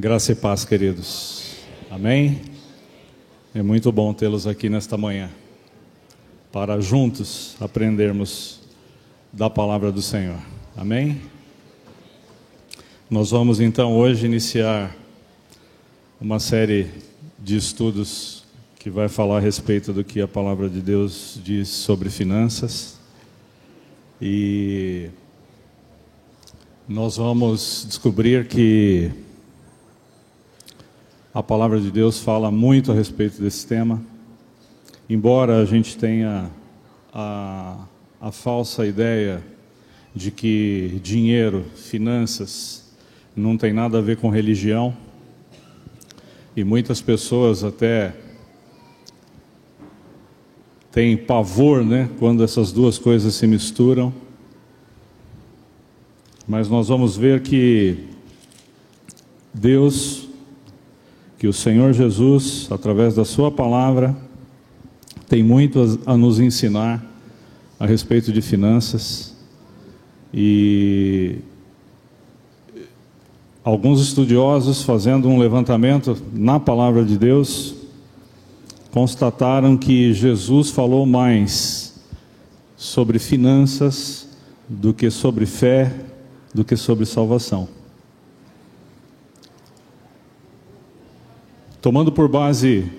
Graça e paz, queridos. Amém? É muito bom tê-los aqui nesta manhã, para juntos aprendermos da palavra do Senhor. Amém? Nós vamos então hoje iniciar uma série de estudos que vai falar a respeito do que a palavra de Deus diz sobre finanças. E nós vamos descobrir que a palavra de Deus fala muito a respeito desse tema, embora a gente tenha a falsa ideia de que dinheiro, finanças, não tem nada a ver com religião, e muitas pessoas até têm pavor, né, quando essas duas coisas se misturam. Mas nós vamos ver que Deus, que o Senhor Jesus, através da sua palavra, tem muito a nos ensinar a respeito de finanças. E alguns estudiosos, fazendo um levantamento na palavra de Deus, constataram que Jesus falou mais sobre finanças do que sobre fé, do que sobre salvação. Tomando por base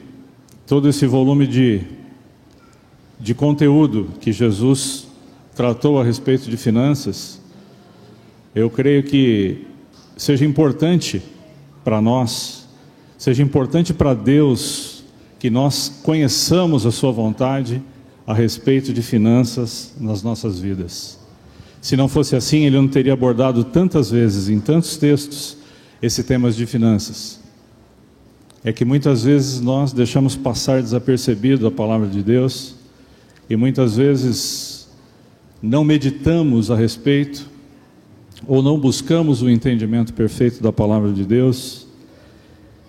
todo esse volume de conteúdo que Jesus tratou a respeito de finanças, eu creio que seja importante para nós, seja importante para Deus, que nós conheçamos a sua vontade a respeito de finanças nas nossas vidas. Se não fosse assim, Ele não teria abordado tantas vezes, em tantos textos, esse tema de finanças. É que muitas vezes nós deixamos passar desapercebido a palavra de Deus, e muitas vezes não meditamos a respeito, ou não buscamos o entendimento perfeito da palavra de Deus.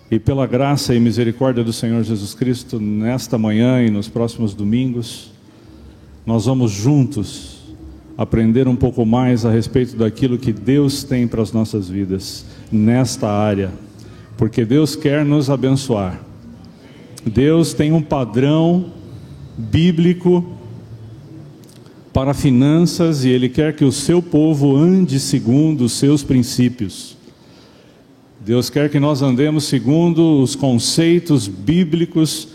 E pela graça e misericórdia do Senhor Jesus Cristo, nesta manhã e nos próximos domingos, nós vamos juntos aprender um pouco mais a respeito daquilo que Deus tem para as nossas vidas, nesta área, porque Deus quer nos abençoar. Deus tem um padrão bíblico para finanças e Ele quer que o seu povo ande segundo os seus princípios. Deus quer que nós andemos segundo os conceitos bíblicos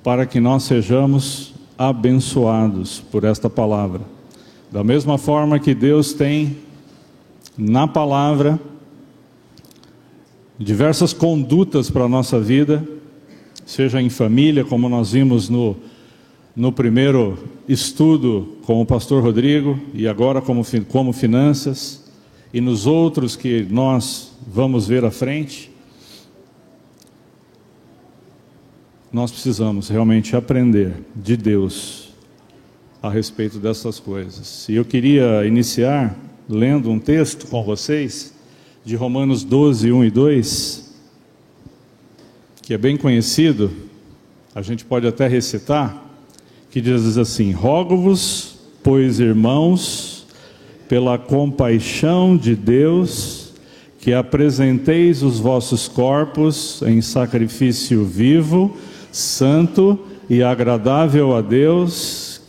para que nós sejamos abençoados por esta palavra. Da mesma forma que Deus tem na palavra diversas condutas para a nossa vida, seja em família, como nós vimos no primeiro estudo com o pastor Rodrigo, e agora como finanças, e nos outros que nós vamos ver à frente. Nós precisamos realmente aprender de Deus a respeito dessas coisas. E eu queria iniciar lendo um texto com vocês, de Romanos 12, 1 e 2, que é bem conhecido, a gente pode até recitar, que diz assim: rogo-vos, pois, irmãos, pela compaixão de Deus, que apresenteis os vossos corpos em sacrifício vivo, santo e agradável a Deus,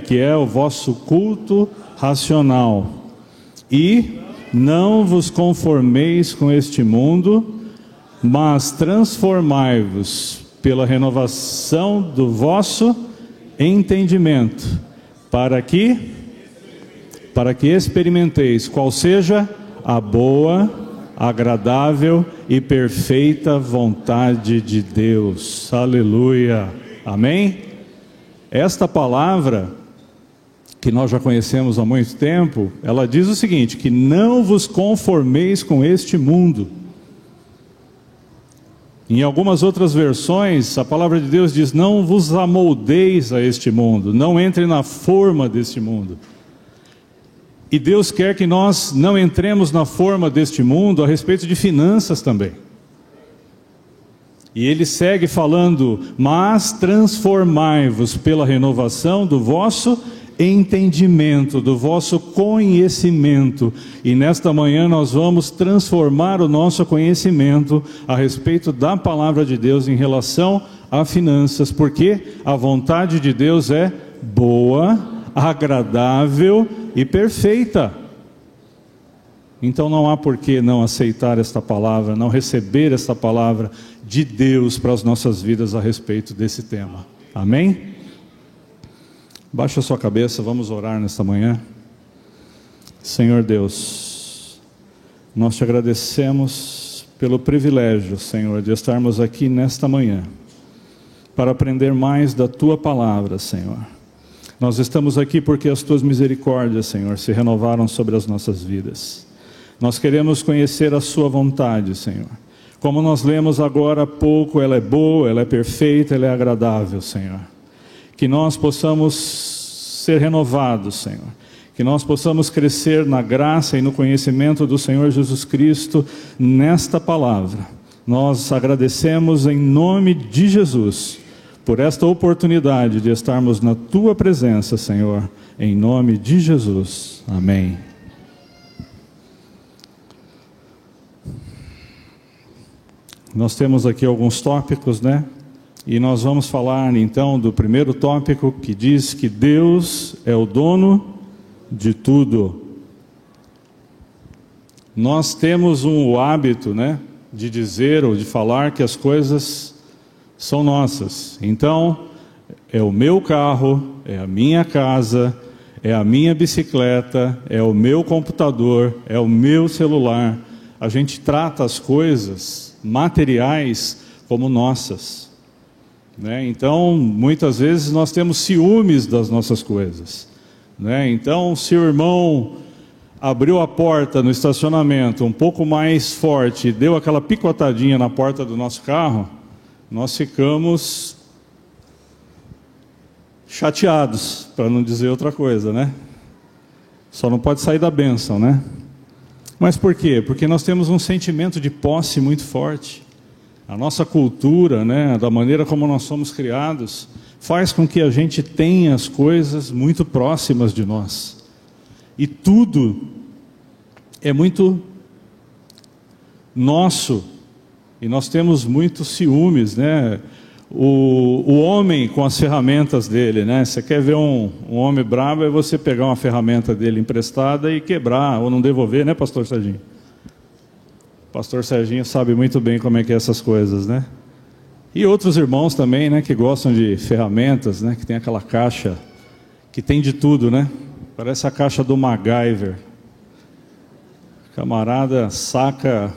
que é o vosso culto racional. E não vos conformeis com este mundo, mas transformai-vos pela renovação do vosso entendimento, para que experimenteis qual seja a boa, agradável e perfeita vontade de Deus. Aleluia. Amém? Esta palavra, que nós já conhecemos há muito tempo, ela diz o seguinte, que não vos conformeis com este mundo. Em algumas outras versões, a palavra de Deus diz, não vos amoldeis a este mundo, não entre na forma deste mundo. E Deus quer que nós não entremos na forma deste mundo a respeito de finanças também. E ele segue falando, mas transformai-vos pela renovação do vosso entendimento, do vosso conhecimento. E nesta manhã nós vamos transformar o nosso conhecimento a respeito da palavra de Deus em relação a finanças, porque a vontade de Deus é boa, agradável e perfeita. Então não há por que não aceitar esta palavra, não receber esta palavra de Deus para as nossas vidas a respeito desse tema. Amém? Baixa a sua cabeça, vamos orar nesta manhã. Senhor Deus, nós te agradecemos pelo privilégio, Senhor, de estarmos aqui nesta manhã para aprender mais da tua palavra, Senhor. Nós estamos aqui porque as tuas misericórdias, Senhor, se renovaram sobre as nossas vidas. Nós queremos conhecer a sua vontade, Senhor. Como nós lemos agora há pouco, ela é boa, ela é perfeita, ela é agradável, Senhor. Que nós possamos ser renovados, Senhor. Que nós possamos crescer na graça e no conhecimento do Senhor Jesus Cristo nesta palavra. Nós agradecemos em nome de Jesus por esta oportunidade de estarmos na tua presença, Senhor, em nome de Jesus. Amém. Nós temos aqui alguns tópicos, né? E nós vamos falar então do primeiro tópico, que diz que Deus é o dono de tudo. Nós temos o hábito, né, de dizer ou de falar que as coisas são nossas. Então, é o meu carro, é a minha casa, é a minha bicicleta, é o meu computador, é o meu celular. A gente trata as coisas materiais como nossas, né? Então, muitas vezes nós temos ciúmes das nossas coisas, né? Então, se o irmão abriu a porta no estacionamento um pouco mais forte e deu aquela picotadinha na porta do nosso carro, nós ficamos chateados, para não dizer outra coisa, né? Só não pode sair da bênção, né? Mas por quê? Porque nós temos um sentimento de posse muito forte. A nossa cultura, né, da maneira como nós somos criados, faz com que a gente tenha as coisas muito próximas de nós. E tudo é muito nosso. E nós temos muitos ciúmes, né? O homem com as ferramentas dele, né? Você quer ver um homem bravo, é você pegar uma ferramenta dele emprestada e quebrar, ou não devolver, né, pastor Serginho? Pastor Serginho sabe muito bem como é que é essas coisas, né? E outros irmãos também, né, que gostam de ferramentas, né, que tem aquela caixa, que tem de tudo, né? Parece a caixa do MacGyver. Camarada saca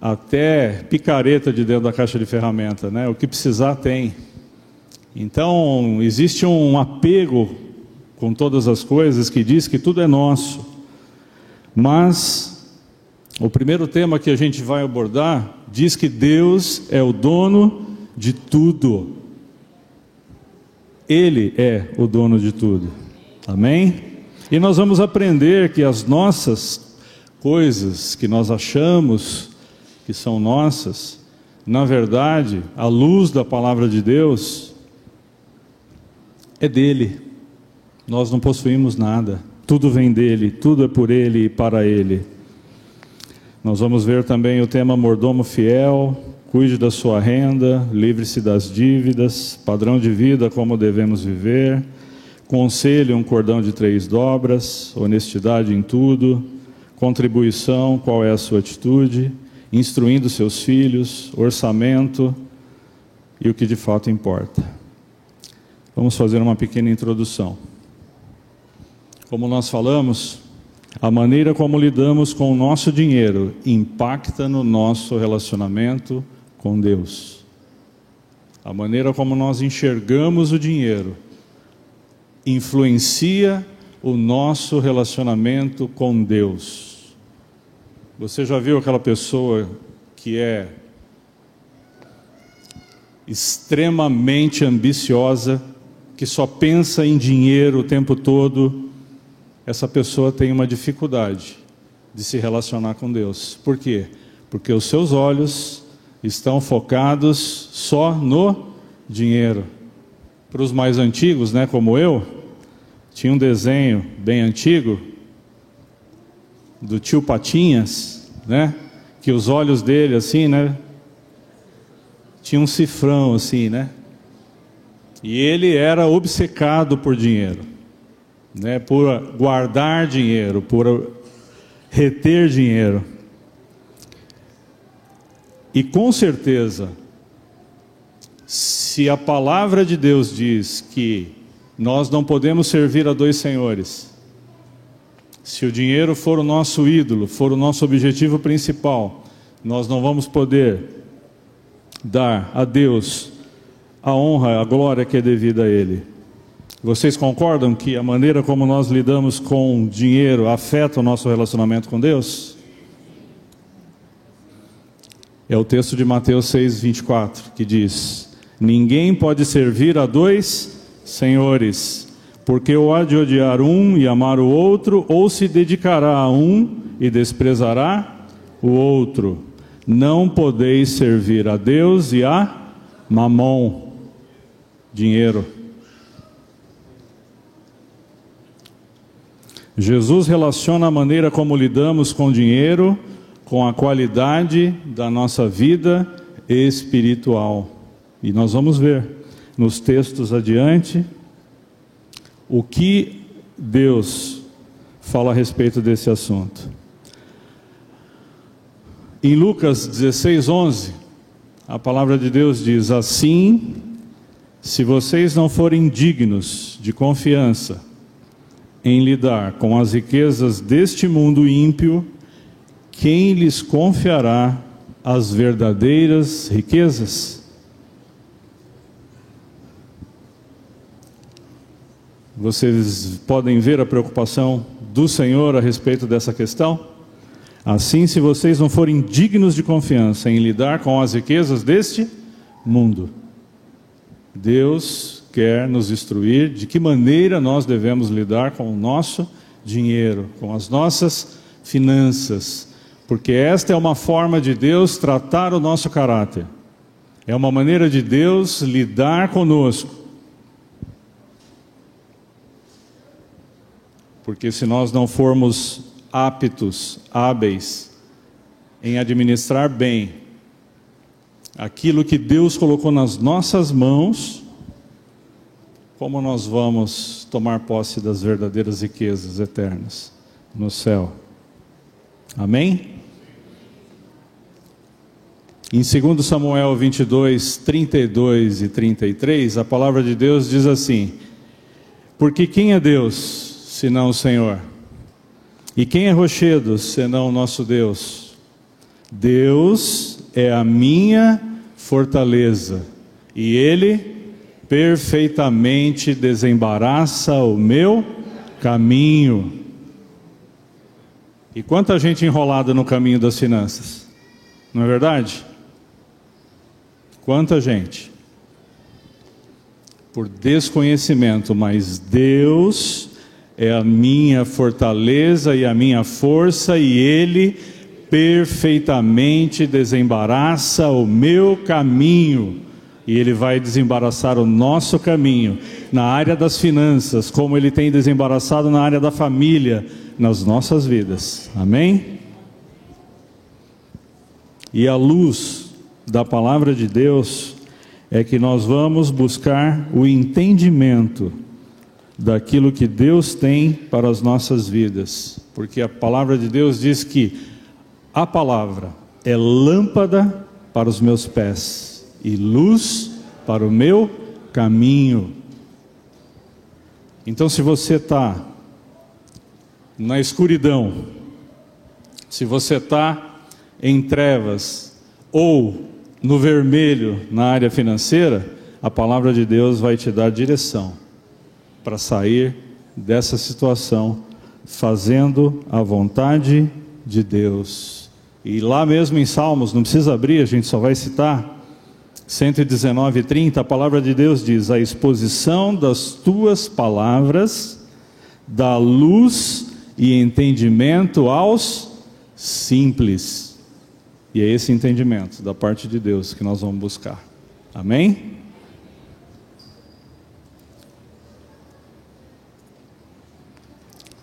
até picareta de dentro da caixa de ferramenta, né? O que precisar tem. Então, existe um apego com todas as coisas que diz que tudo é nosso. Mas o primeiro tema que a gente vai abordar diz que Deus é o dono de tudo. Ele é o dono de tudo. Amém? E nós vamos aprender que as nossas coisas que nós achamos que são nossas, na verdade, à luz da palavra de Deus, é dele. Nós não possuímos nada, tudo vem dele, tudo é por ele e para ele. Nós vamos ver também o tema mordomo fiel, cuide da sua renda, livre-se das dívidas, padrão de vida, como devemos viver, conselho, um cordão de 3 dobras, honestidade em tudo, contribuição, qual é a sua atitude, instruindo seus filhos, orçamento e o que de fato importa. Vamos fazer uma pequena introdução. Como nós falamos, a maneira como lidamos com o nosso dinheiro impacta no nosso relacionamento com Deus. A maneira como nós enxergamos o dinheiro influencia o nosso relacionamento com Deus. Você já viu aquela pessoa que é extremamente ambiciosa, que só pensa em dinheiro o tempo todo? Essa pessoa tem uma dificuldade de se relacionar com Deus. Por quê? Porque os seus olhos estão focados só no dinheiro. Para os mais antigos, né, como eu, tinha um desenho bem antigo do tio Patinhas, né, que os olhos dele assim, né, tinha um cifrão assim, né, e ele era obcecado por dinheiro, né, por guardar dinheiro, por reter dinheiro. E com certeza, se a palavra de Deus diz que nós não podemos servir a dois senhores, se o dinheiro for o nosso ídolo, for o nosso objetivo principal, nós não vamos poder dar a Deus a honra, a glória que é devida a Ele. Vocês concordam que a maneira como nós lidamos com dinheiro afeta o nosso relacionamento com Deus? É o texto de Mateus 6:24 que diz: ninguém pode servir a dois senhores, porque ou há de odiar um e amar o outro, ou se dedicará a um e desprezará o outro. Não podeis servir a Deus e a Mamon, dinheiro. Jesus relaciona a maneira como lidamos com dinheiro com a qualidade da nossa vida espiritual. E nós vamos ver nos textos adiante o que Deus fala a respeito desse assunto. Em Lucas 16:11, a palavra de Deus diz: assim, se vocês não forem dignos de confiança em lidar com as riquezas deste mundo ímpio, quem lhes confiará as verdadeiras riquezas? Vocês podem ver a preocupação do Senhor a respeito dessa questão? Assim, se vocês não forem dignos de confiança em lidar com as riquezas deste mundo, Deus quer nos instruir de que maneira nós devemos lidar com o nosso dinheiro, com as nossas finanças, porque esta é uma forma de Deus tratar o nosso caráter, é uma maneira de Deus lidar conosco. Porque se nós não formos aptos, hábeis em administrar bem aquilo que Deus colocou nas nossas mãos, como nós vamos tomar posse das verdadeiras riquezas eternas no céu? Amém? Em 2 Samuel 22, 32 e 33, a palavra de Deus diz assim: porque quem é Deus senão o Senhor? E quem é rochedo senão o nosso Deus? Deus é a minha fortaleza, e Ele perfeitamente desembaraça o meu caminho. E quanta gente enrolada no caminho das finanças, não é verdade? Quanta gente, por desconhecimento, mas Deus é a minha fortaleza e a minha força, e Ele perfeitamente desembaraça o meu caminho, e Ele vai desembaraçar o nosso caminho na área das finanças, como Ele tem desembaraçado na área da família, nas nossas vidas. Amém? E a luz da palavra de Deus é que nós vamos buscar o entendimento daquilo que Deus tem para as nossas vidas, porque a palavra de Deus diz que a palavra é lâmpada para os meus pés e luz para o meu caminho. Então, se você está na escuridão, se você está em trevas ou no vermelho na área financeira, a palavra de Deus vai te dar direção para sair dessa situação, fazendo a vontade de Deus. E lá mesmo em Salmos, não precisa abrir, a gente só vai citar 119:30, a palavra de Deus diz: a exposição das tuas palavras dá luz e entendimento aos simples. E é esse entendimento da parte de Deus que nós vamos buscar. Amém?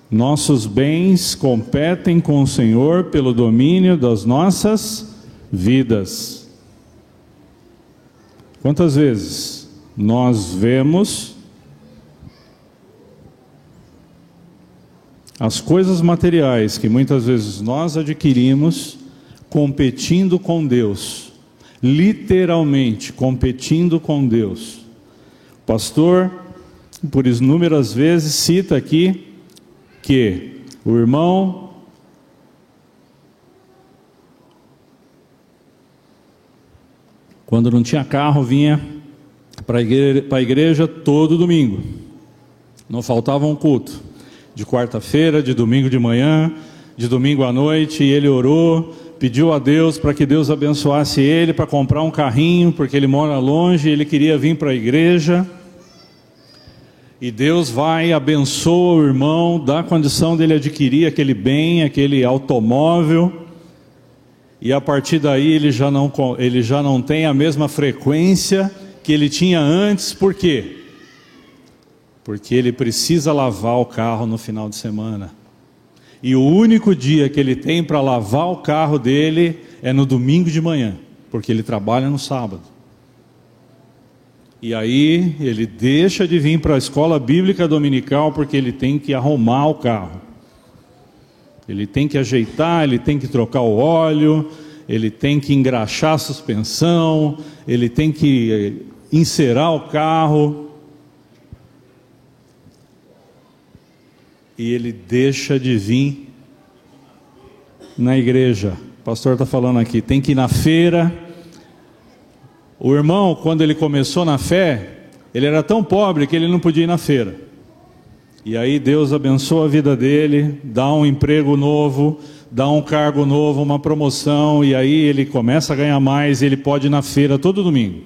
Nossos bens competem com o Senhor pelo domínio das nossas vidas. Quantas vezes nós vemos as coisas materiais que muitas vezes nós adquirimos competindo com Deus, literalmente competindo com Deus? O pastor, por inúmeras vezes, cita aqui que o irmão quando não tinha carro vinha para a igreja todo domingo, não faltava um culto, de quarta-feira, de domingo de manhã, de domingo à noite, e ele orou, pediu a Deus para que Deus abençoasse ele para comprar um carrinho, porque ele mora longe e ele queria vir para a igreja. E Deus vai, abençoa o irmão, dá a condição dele adquirir aquele bem, aquele automóvel, e a partir daí ele já não tem a mesma frequência que ele tinha antes. Por quê? Porque ele precisa lavar o carro no final de semana, e o único dia que ele tem para lavar o carro dele é no domingo de manhã, porque ele trabalha no sábado. E aí ele deixa de vir para a escola bíblica dominical porque ele tem que arrumar o carro. Ele tem que ajeitar, ele tem que trocar o óleo, ele tem que engraxar a suspensão, ele tem que encerar o carro. E ele deixa de vir na igreja. O pastor está falando aqui, tem que ir na feira. O irmão, quando ele começou na fé, ele era tão pobre que ele não podia ir na feira. E aí Deus abençoa a vida dele, dá um emprego novo, dá um cargo novo, uma promoção, e aí ele começa a ganhar mais, e ele pode ir na feira todo domingo.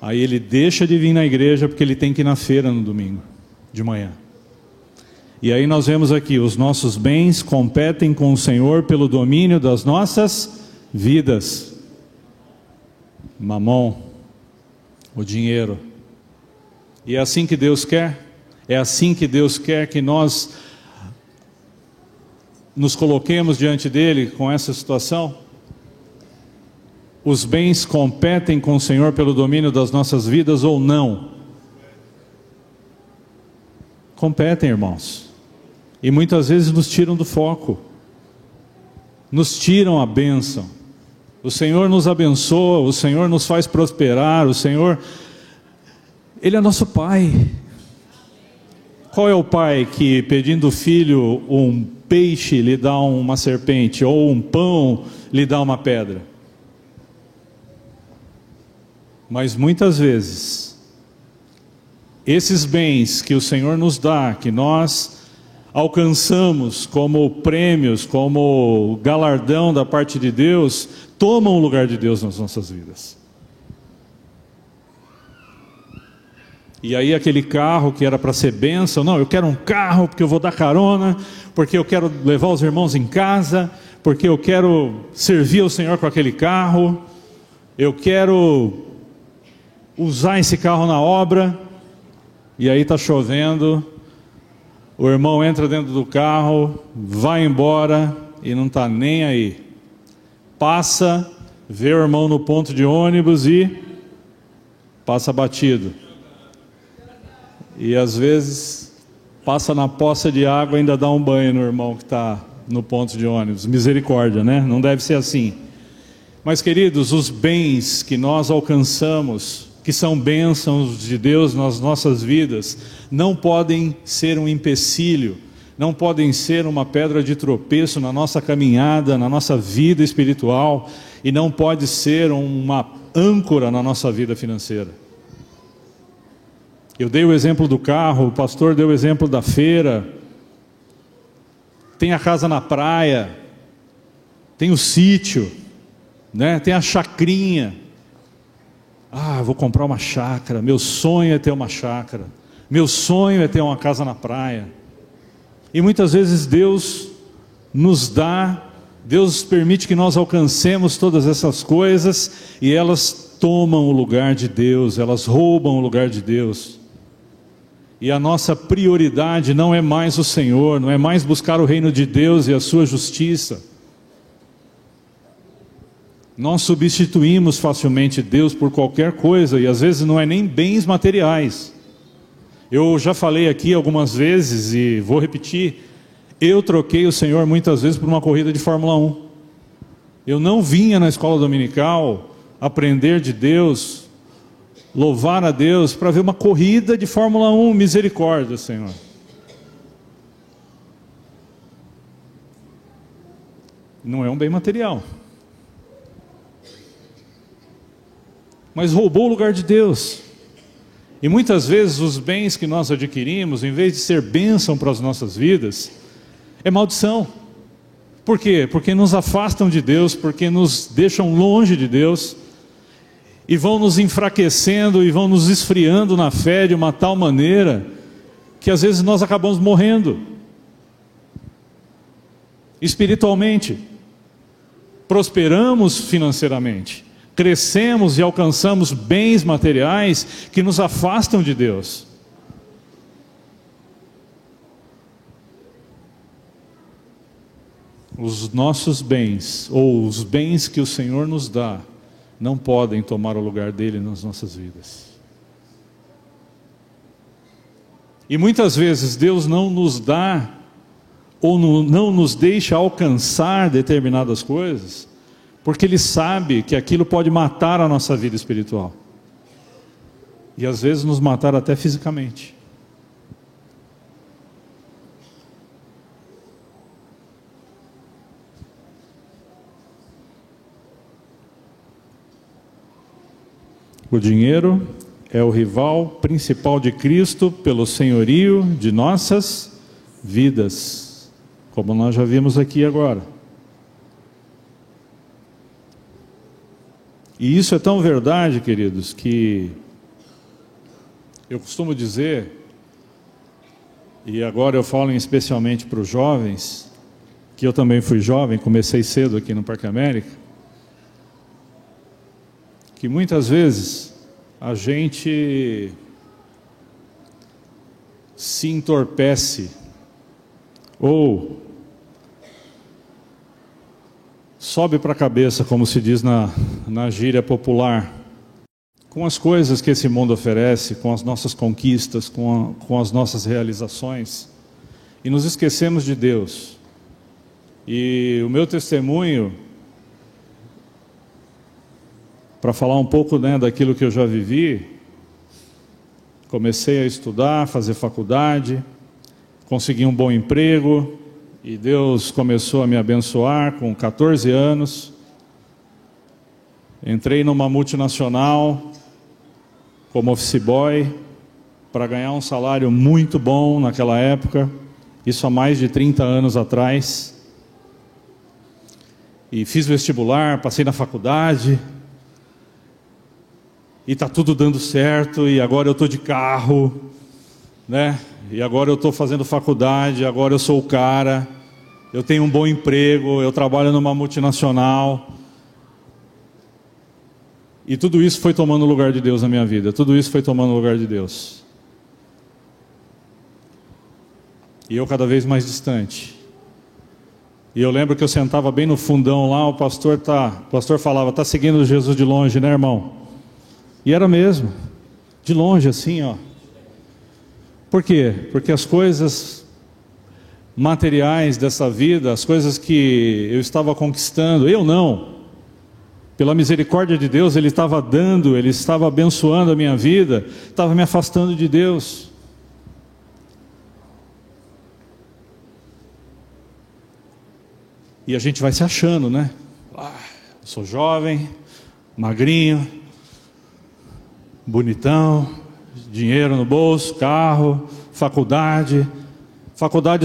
Aí ele deixa de vir na igreja porque ele tem que ir na feira no domingo, de manhã. E aí nós vemos aqui, os nossos bens competem com o Senhor pelo domínio das nossas vidas. Mamão, o dinheiro. E é assim que Deus quer? É assim que Deus quer que nós nos coloquemos diante dele com essa situação? Os bens competem com o Senhor pelo domínio das nossas vidas ou não? Competem, irmãos. E muitas vezes nos tiram do foco, nos tiram a bênção. O Senhor nos abençoa, o Senhor nos faz prosperar, o Senhor, Ele é nosso Pai. Qual é o pai que, pedindo filho um peixe, lhe dá uma serpente, ou um pão, lhe dá uma pedra? Mas muitas vezes, esses bens que o Senhor nos dá, que nós alcançamos como prêmios, como galardão da parte de Deus, tomam o lugar de Deus nas nossas vidas. E aí aquele carro que era para ser bênção, não, eu quero um carro porque eu vou dar carona, porque eu quero levar os irmãos em casa, porque eu quero servir ao Senhor com aquele carro, eu quero usar esse carro na obra. E aí está chovendo, o irmão entra dentro do carro, vai embora e não está nem aí. Passa, vê o irmão no ponto de ônibus e passa batido. E às vezes passa na poça de água e ainda dá um banho no irmão que está no ponto de ônibus. Misericórdia, né? Não deve ser assim. Mas queridos, os bens que nós alcançamos, que são bênçãos de Deus nas nossas vidas, não podem ser um empecilho, não podem ser uma pedra de tropeço na nossa caminhada, na nossa vida espiritual, e não pode ser uma âncora na nossa vida financeira. Eu dei o exemplo do carro, o pastor deu o exemplo da feira, tem a casa na praia, tem o sítio, né? Tem a chacrinha. Ah, vou comprar uma chácara, meu sonho é ter uma chácara, meu sonho é ter uma casa na praia. E muitas vezes Deus nos dá, Deus permite que nós alcancemos todas essas coisas, e elas tomam o lugar de Deus, elas roubam o lugar de Deus. e a nossa prioridade não é mais o Senhor, não é mais buscar o reino de Deus e a sua justiça. Nós substituímos facilmente Deus por qualquer coisa, e às vezes não é nem bens materiais. Eu já falei aqui algumas vezes e vou repetir, eu troquei o Senhor muitas vezes por uma corrida de Fórmula 1. Eu não vinha na escola dominical aprender de Deus, louvar a Deus para ver uma corrida de Fórmula 1, misericórdia, Senhor. Não é um bem material, mas roubou o lugar de Deus. E muitas vezes os bens que nós adquirimos, em vez de ser bênção para as nossas vidas, é maldição. Por quê? Porque nos afastam de Deus, porque nos deixam longe de Deus, e vão nos enfraquecendo e vão nos esfriando na fé de uma tal maneira que às vezes nós acabamos morrendo espiritualmente. Prosperamos financeiramente, crescemos e alcançamos bens materiais que nos afastam de Deus. Os nossos bens, ou os bens que o Senhor nos dá, não podem tomar o lugar dele nas nossas vidas. E muitas vezes Deus não nos dá, ou não nos deixa alcançar determinadas coisas, porque Ele sabe que aquilo pode matar a nossa vida espiritual. E às vezes nos matar até fisicamente. O dinheiro é o rival principal de Cristo pelo senhorio de nossas vidas, como nós já vimos aqui agora. E isso é tão verdade, queridos, que eu costumo dizer, e agora eu falo especialmente para os jovens, que eu também fui jovem, comecei cedo aqui no Parque América, que muitas vezes a gente se entorpece ou sobe para a cabeça, como se diz na gíria popular, com as coisas que esse mundo oferece, com as nossas conquistas, com as nossas realizações, e nos esquecemos de Deus. E o meu testemunho, para falar um pouco, daquilo que eu já vivi, comecei a estudar, fazer faculdade, consegui um bom emprego, e Deus começou a me abençoar com 14 anos, entrei numa multinacional, como office boy, para ganhar um salário muito bom naquela época, isso há mais de 30 anos atrás, e fiz vestibular, passei na faculdade, e está tudo dando certo, e agora eu estou de carro, e agora eu estou fazendo faculdade, agora eu sou o cara, eu tenho um bom emprego, eu trabalho numa multinacional, e tudo isso foi tomando o lugar de Deus na minha vida, tudo isso foi tomando o lugar de Deus, e eu cada vez mais distante. E eu lembro que eu sentava bem no fundão lá, o pastor falava, está seguindo Jesus de longe, né, irmão? E era mesmo, de longe assim, ó. Por quê? Porque as coisas materiais dessa vida, as coisas que eu estava conquistando, eu não, pela misericórdia de Deus, Ele estava dando, Ele estava abençoando a minha vida, estava me afastando de Deus. E a gente vai se achando, né? Sou jovem, magrinho, bonitão, dinheiro no bolso, carro, faculdade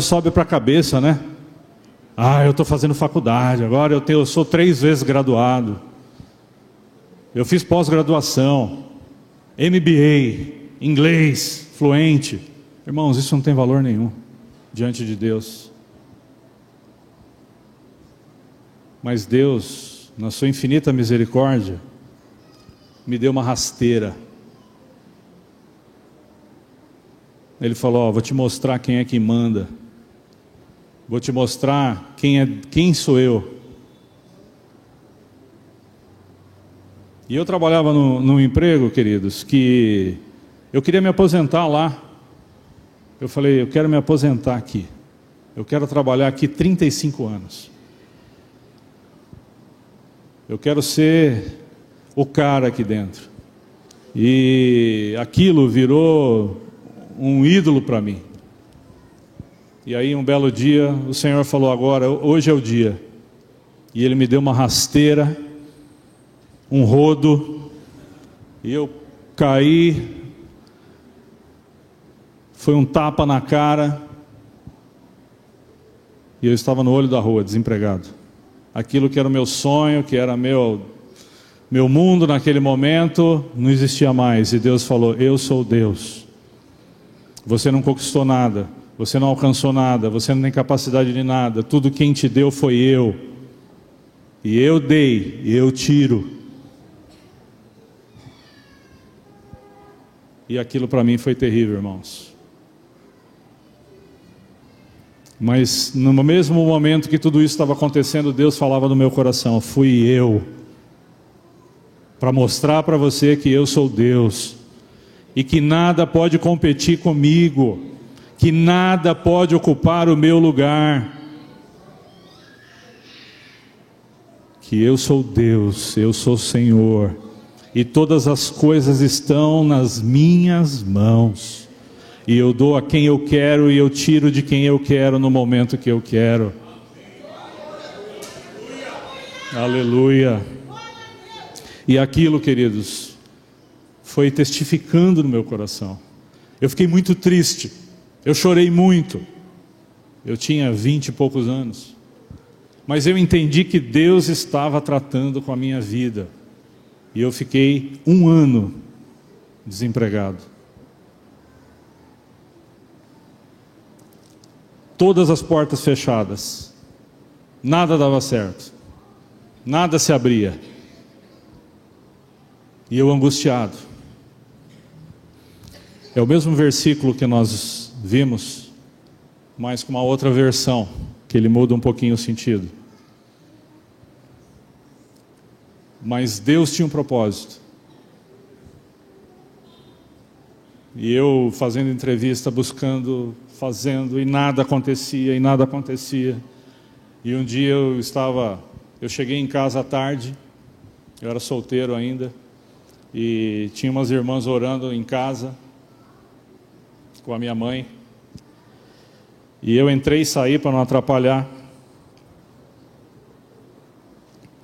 sobe para a cabeça, né? Eu estou fazendo faculdade, agora eu sou 3 vezes graduado, eu fiz pós-graduação, MBA, inglês, fluente. Irmãos, isso não tem valor nenhum diante de Deus. Mas Deus, na sua infinita misericórdia, me deu uma rasteira. Ele falou: ó, vou te mostrar quem é que manda. Vou te mostrar quem sou eu. E eu trabalhava num emprego, queridos, que eu queria me aposentar lá. Eu falei: eu quero me aposentar aqui. Eu quero trabalhar aqui 35 anos. Eu quero ser o cara aqui dentro. E aquilo virou um ídolo para mim. E aí um belo dia o Senhor falou: agora, hoje é o dia. E Ele me deu uma rasteira, um rodo, e eu caí. Foi um tapa na cara. E eu estava no olho da rua, desempregado. Aquilo que era o meu sonho, que era meu mundo naquele momento, não existia mais. E Deus falou: eu sou Deus. Você não conquistou nada, você não alcançou nada, você não tem capacidade de nada. Tudo quem te deu foi eu. E eu dei, e eu tiro. E aquilo para mim foi terrível, irmãos. Mas no mesmo momento que tudo isso estava acontecendo, Deus falava no meu coração: fui eu, para mostrar para você que eu sou Deus, e que nada pode competir comigo, que nada pode ocupar o meu lugar, que eu sou Deus, eu sou Senhor, e todas as coisas estão nas minhas mãos. E eu dou a quem eu quero, e eu tiro de quem eu quero no momento que eu quero. Aleluia. E aquilo, queridos, foi testificando no meu coração. Eu fiquei muito triste. Eu chorei muito. Eu tinha 20 e poucos anos. Mas eu entendi que Deus estava tratando com a minha vida. E eu fiquei 1 ano desempregado. Todas as portas fechadas, nada dava certo, nada se abria, e eu angustiado. É o mesmo versículo que nós vimos, mas com uma outra versão, que ele muda um pouquinho o sentido. Mas Deus tinha um propósito. E eu fazendo entrevista, buscando, fazendo, e nada acontecia, e nada acontecia. E um dia eu cheguei em casa à tarde, eu era solteiro ainda, e tinha umas irmãs orando em casa, com a minha mãe. E eu entrei e saí para não atrapalhar.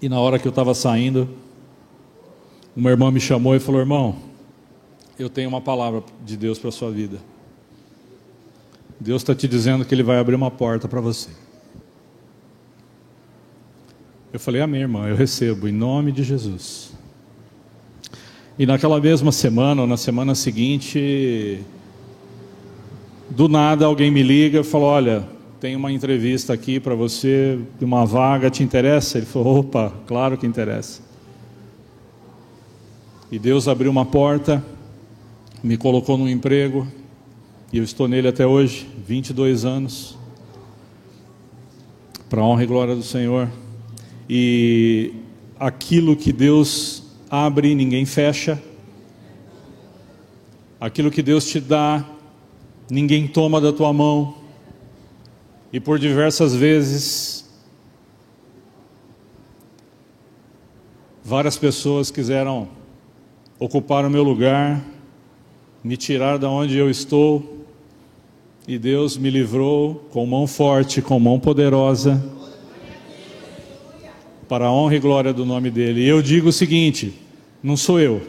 E na hora que eu estava saindo, uma irmã me chamou e falou: irmão, eu tenho uma palavra de Deus para a sua vida. Deus está te dizendo que Ele vai abrir uma porta para você. Eu falei: amém, irmã, eu recebo, em nome de Jesus. E naquela mesma semana, ou na semana seguinte, do nada alguém me liga e falou: olha, tem uma entrevista aqui para você, uma vaga, te interessa? Ele falou: opa, claro que interessa. E Deus abriu uma porta, me colocou num emprego, e eu estou nele até hoje, 22 anos, para a honra e glória do Senhor. E aquilo que Deus abre, ninguém fecha. Aquilo que Deus te dá, ninguém toma da tua mão. E por diversas vezes, várias pessoas quiseram ocupar o meu lugar, me tirar da onde eu estou, e Deus me livrou com mão forte, com mão poderosa, para a honra e glória do nome dEle. E eu digo o seguinte: não sou eu,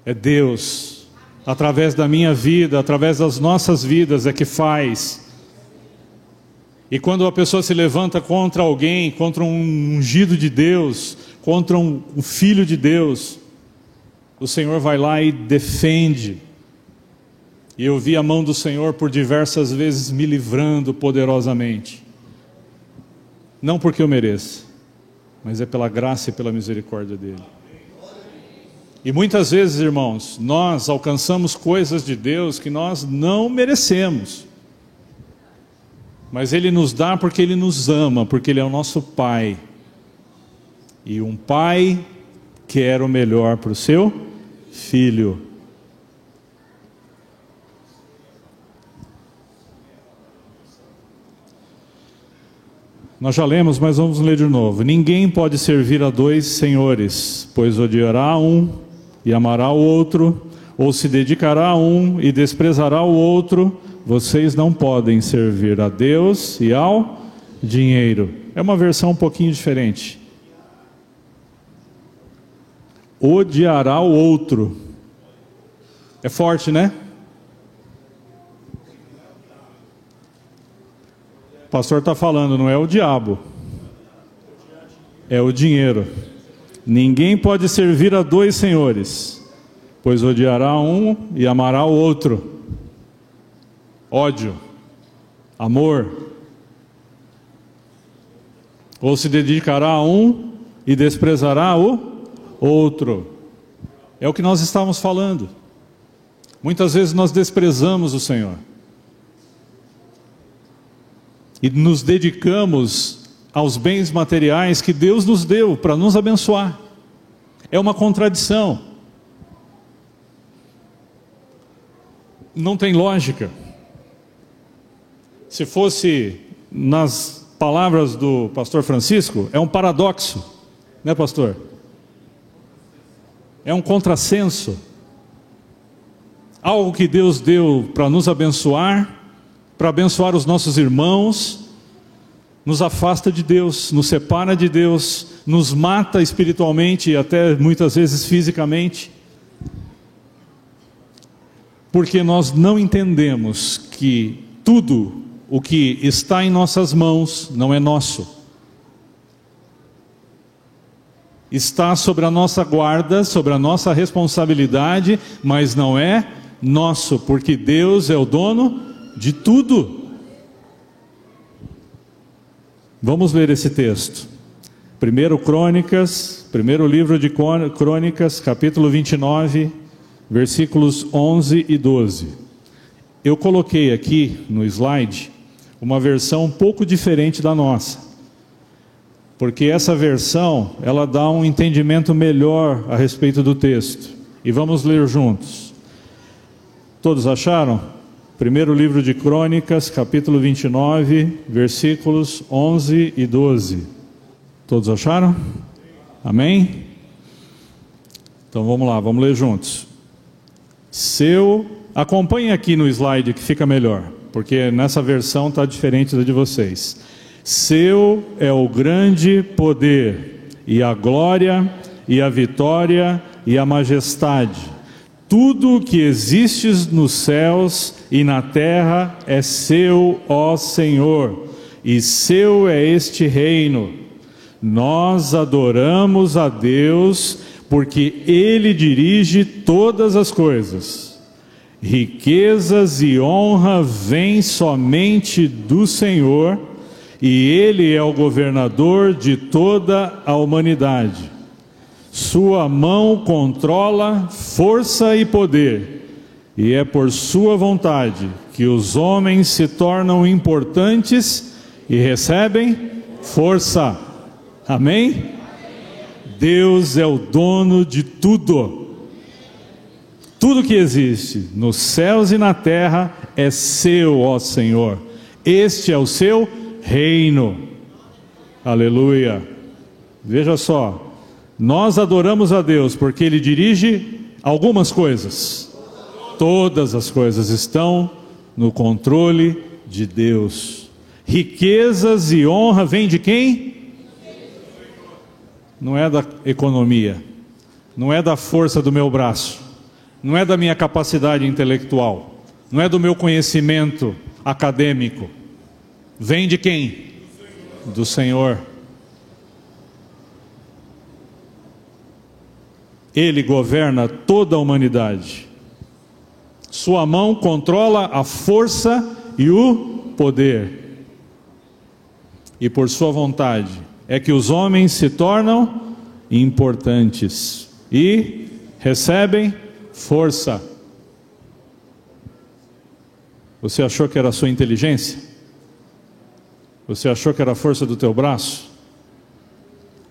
é Deus, através da minha vida, através das nossas vidas é que faz. E quando a pessoa se levanta contra alguém, contra um ungido de Deus, contra um filho de Deus, o Senhor vai lá e defende. E eu vi a mão do Senhor por diversas vezes me livrando poderosamente. Não porque eu mereça, mas é pela graça e pela misericórdia dEle. E muitas vezes, irmãos, nós alcançamos coisas de Deus que nós não merecemos. Mas Ele nos dá porque Ele nos ama, porque Ele é o nosso Pai. E um pai quer o melhor para o seu filho. Nós já lemos, mas vamos ler de novo. Ninguém pode servir a dois senhores, pois odiará um e amará o outro, ou se dedicará a um e desprezará o outro. Vocês não podem servir a Deus e ao dinheiro. É uma versão um pouquinho diferente. Odiará o outro. É forte, né? O pastor está falando, não é o diabo, é o dinheiro. Ninguém pode servir a dois senhores, pois odiará um e amará o outro. Ódio, amor. Ou se dedicará a um e desprezará o outro. É o que nós estávamos falando. Muitas vezes nós desprezamos o Senhor e nos dedicamos aos bens materiais que Deus nos deu para nos abençoar. É uma contradição. Não tem lógica. Se fosse nas palavras do pastor Francisco, é um paradoxo, né, pastor? É um contrassenso. Algo que Deus deu para nos abençoar, para abençoar os nossos irmãos, nos afasta de Deus, nos separa de Deus, nos mata espiritualmente e até muitas vezes fisicamente, porque nós não entendemos que tudo o que está em nossas mãos não é nosso. Está sobre a nossa guarda, sobre a nossa responsabilidade, mas não é nosso, porque Deus é o dono de tudo. Vamos ler esse texto. Primeiro livro de Crônicas, capítulo 29, versículos 11 e 12. Eu coloquei aqui no slide uma versão um pouco diferente da nossa, porque essa versão, ela dá um entendimento melhor a respeito do texto. E vamos ler juntos. Todos acharam? Primeiro livro de Crônicas, capítulo 29, versículos 11 e 12. Todos acharam? Amém? Então vamos lá, vamos ler juntos. Acompanhe aqui no slide que fica melhor, porque nessa versão está diferente da de vocês. Seu é o grande poder, e a glória, e a vitória, e a majestade. Tudo o que existe nos céus e na terra é seu, ó Senhor, e seu é este reino. Nós adoramos a Deus, porque Ele dirige todas as coisas. Riquezas e honra vêm somente do Senhor, e Ele é o governador de toda a humanidade. Sua mão controla força e poder, e é por sua vontade que os homens se tornam importantes e recebem força. Amém? Deus é o dono de tudo. Tudo que existe nos céus e na terra é seu, ó Senhor. Este é o seu reino. Aleluia. Veja só, nós adoramos a Deus porque Ele dirige algumas coisas. Todas as coisas estão no controle de Deus. Riquezas e honra vêm de quem? Não é da economia, não é da força do meu braço, não é da minha capacidade intelectual, não é do meu conhecimento acadêmico. Vem de quem? Do Senhor. Ele governa toda a humanidade. Sua mão controla a força e o poder. E por sua vontade é que os homens se tornam importantes e recebem força. Você achou que era a sua inteligência? Você achou que era a força do teu braço?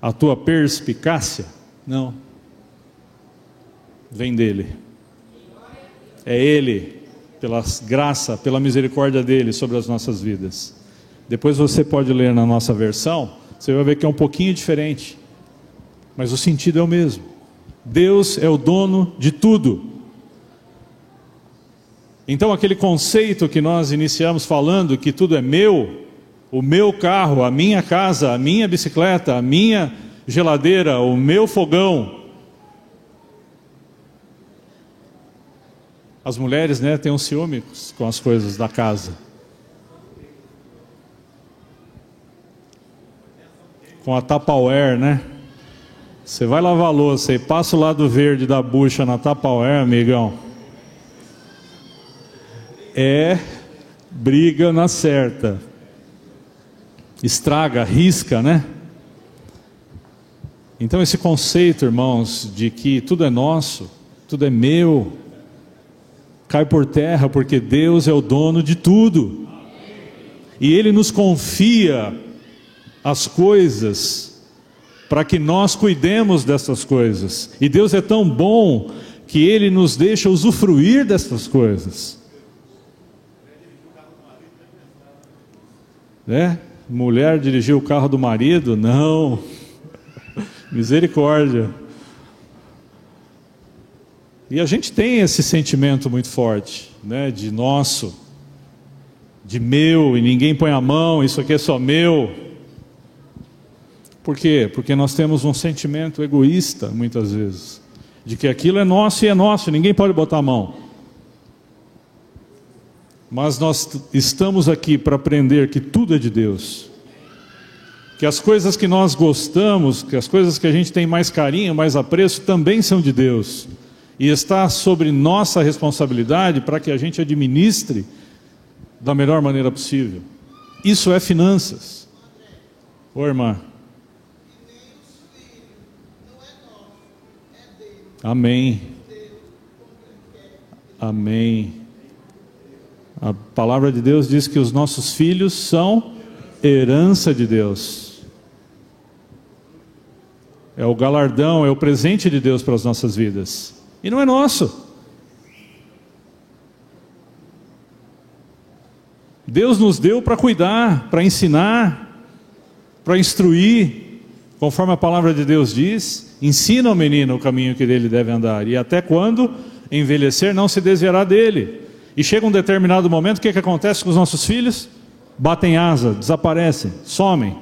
A tua perspicácia? Não. Vem dele. É ele, pela graça, pela misericórdia dele sobre as nossas vidas. Depois você pode ler na nossa versão, você vai ver que é um pouquinho diferente, mas o sentido é o mesmo. Deus é o dono de tudo. Então aquele conceito que nós iniciamos falando, que tudo é meu, o meu carro, a minha casa, a minha bicicleta, a minha geladeira, o meu fogão. As mulheres, né, têm um ciúme com as coisas da casa. Com a Tupperware, né? Você vai lavar a louça e passa o lado verde da bucha na Tupperware, amigão. É briga na certa. Estraga, risca, né? Então esse conceito, irmãos, de que tudo é nosso, tudo é meu, cai por terra, porque Deus é o dono de tudo. E Ele nos confia as coisas para que nós cuidemos dessas coisas. E Deus é tão bom que Ele nos deixa usufruir dessas coisas. Né? Mulher dirigir o carro do marido? Não. Misericórdia. E a gente tem esse sentimento muito forte, né? De nosso, de meu, e ninguém põe a mão, isso aqui é só meu. Por quê? Porque nós temos um sentimento egoísta, muitas vezes, de que aquilo é nosso e é nosso, ninguém pode botar a mão. Mas nós estamos aqui para aprender que tudo é de Deus, que as coisas que nós gostamos, que as coisas que a gente tem mais carinho, mais apreço, também são de Deus, e está sobre nossa responsabilidade para que a gente administre da melhor maneira possível. Isso é finanças. Ô irmã, amém, amém. A palavra de Deus diz que os nossos filhos são herança de Deus. É o galardão, é o presente de Deus para as nossas vidas. E não é nosso. Deus nos deu para cuidar, para ensinar, para instruir. Conforme a palavra de Deus diz, ensina ao menino o caminho que dele deve andar. E até quando envelhecer, não se desviará dele. E chega um determinado momento, o que acontece com os nossos filhos? Batem asa, desaparecem, somem,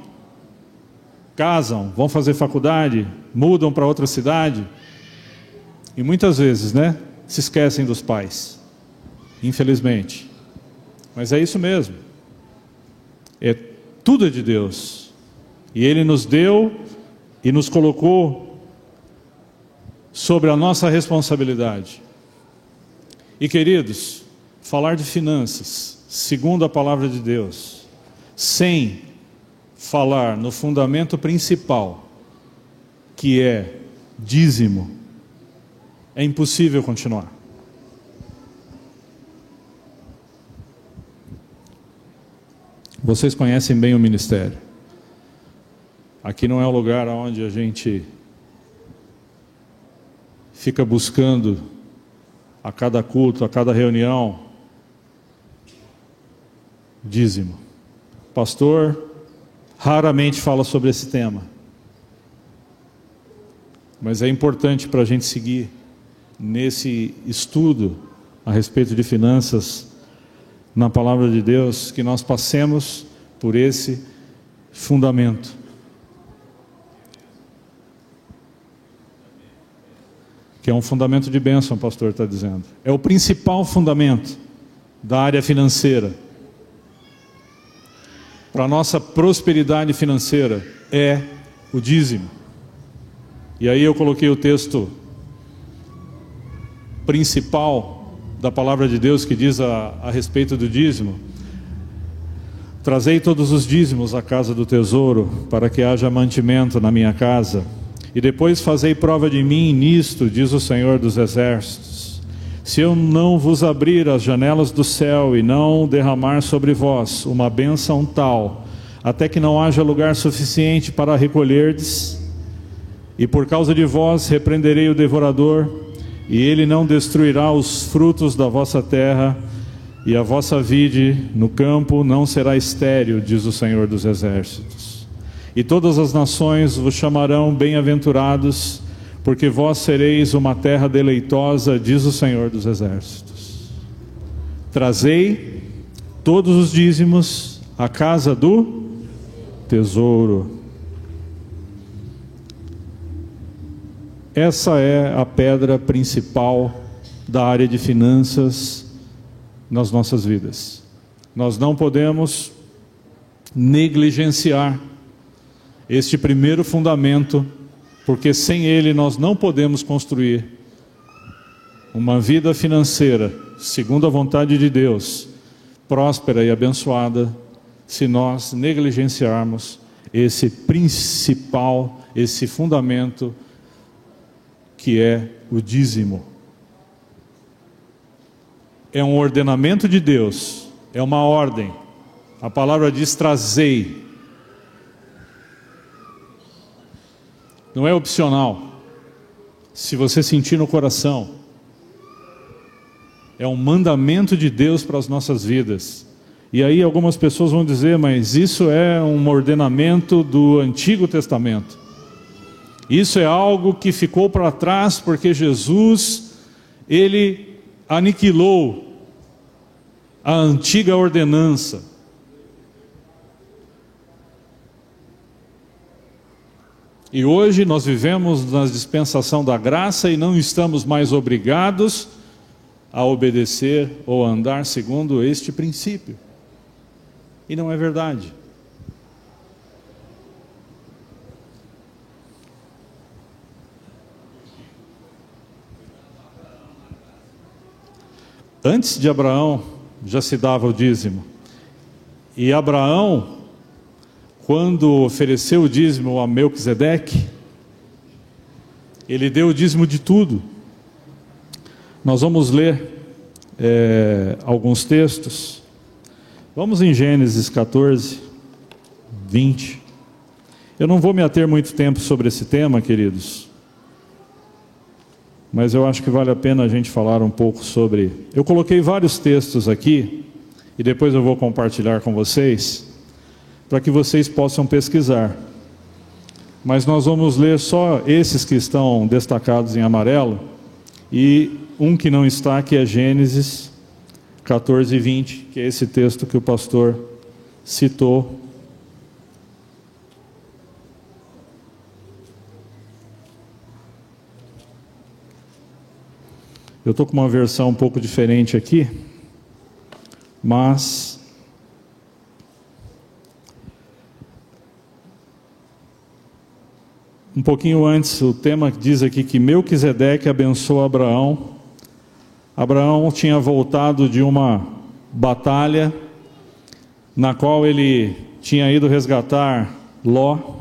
casam, vão fazer faculdade, mudam para outra cidade. E muitas vezes, né, se esquecem dos pais, infelizmente. Mas é isso mesmo. Tudo é de Deus. E Ele nos deu e nos colocou sobre a nossa responsabilidade. E queridos, falar de finanças, segundo a palavra de Deus, sem falar no fundamento principal, que é dízimo, é impossível continuar. Vocês conhecem bem o ministério. Aqui não é o lugar onde a gente fica buscando a cada culto, a cada reunião, dízimo. Pastor raramente fala sobre esse tema, mas é importante para a gente seguir nesse estudo a respeito de finanças na palavra de Deus, que nós passemos por esse fundamento. Que é um fundamento de bênção, o pastor está dizendo. É o principal fundamento da área financeira. Para a nossa prosperidade financeira é o dízimo. E aí eu coloquei o texto principal da palavra de Deus que diz a respeito do dízimo: trazei todos os dízimos à casa do tesouro, para que haja mantimento na minha casa. E depois fazei prova de mim nisto, diz o Senhor dos Exércitos, se eu não vos abrir as janelas do céu e não derramar sobre vós uma bênção tal, até que não haja lugar suficiente para recolherdes, e por causa de vós repreenderei o devorador, e ele não destruirá os frutos da vossa terra, e a vossa vide no campo não será estéril, diz o Senhor dos Exércitos. E todas as nações vos chamarão bem-aventurados, porque vós sereis uma terra deleitosa, diz o Senhor dos Exércitos. Trazei todos os dízimos à casa do tesouro. Essa é a pedra principal da área de finanças nas nossas vidas. Nós não podemos negligenciar este primeiro fundamento, porque sem ele nós não podemos construir uma vida financeira, segundo a vontade de Deus, próspera e abençoada, se nós negligenciarmos esse principal, esse fundamento, que é o dízimo. É um ordenamento de Deus, é uma ordem. A palavra diz: trazei. Não é opcional. Se você sentir no coração, é um mandamento de Deus para as nossas vidas. E aí algumas pessoas vão dizer: mas isso é um ordenamento do Antigo Testamento. Isso é algo que ficou para trás porque Jesus, ele aniquilou a antiga ordenança. E hoje nós vivemos na dispensação da graça e não estamos mais obrigados a obedecer ou a andar segundo este princípio. E não é verdade. Antes de Abraão já se dava o dízimo. E Abraão, quando ofereceu o dízimo a Melquisedeque, ele deu o dízimo de tudo. Nós vamos ler alguns textos. Vamos em Gênesis 14, 20. Eu não vou me ater muito tempo sobre esse tema, queridos, mas eu acho que vale a pena a gente falar um pouco sobre... Eu coloquei vários textos aqui, e depois eu vou compartilhar com vocês, para que vocês possam pesquisar. Mas nós vamos ler só esses que estão destacados em amarelo, e um que não está, que é Gênesis 14, 20, que é esse texto que o pastor citou. Eu estou com uma versão um pouco diferente aqui, mas um pouquinho antes, o tema diz aqui que Melquisedeque abençoou Abraão. Abraão tinha voltado de uma batalha na qual ele tinha ido resgatar Ló.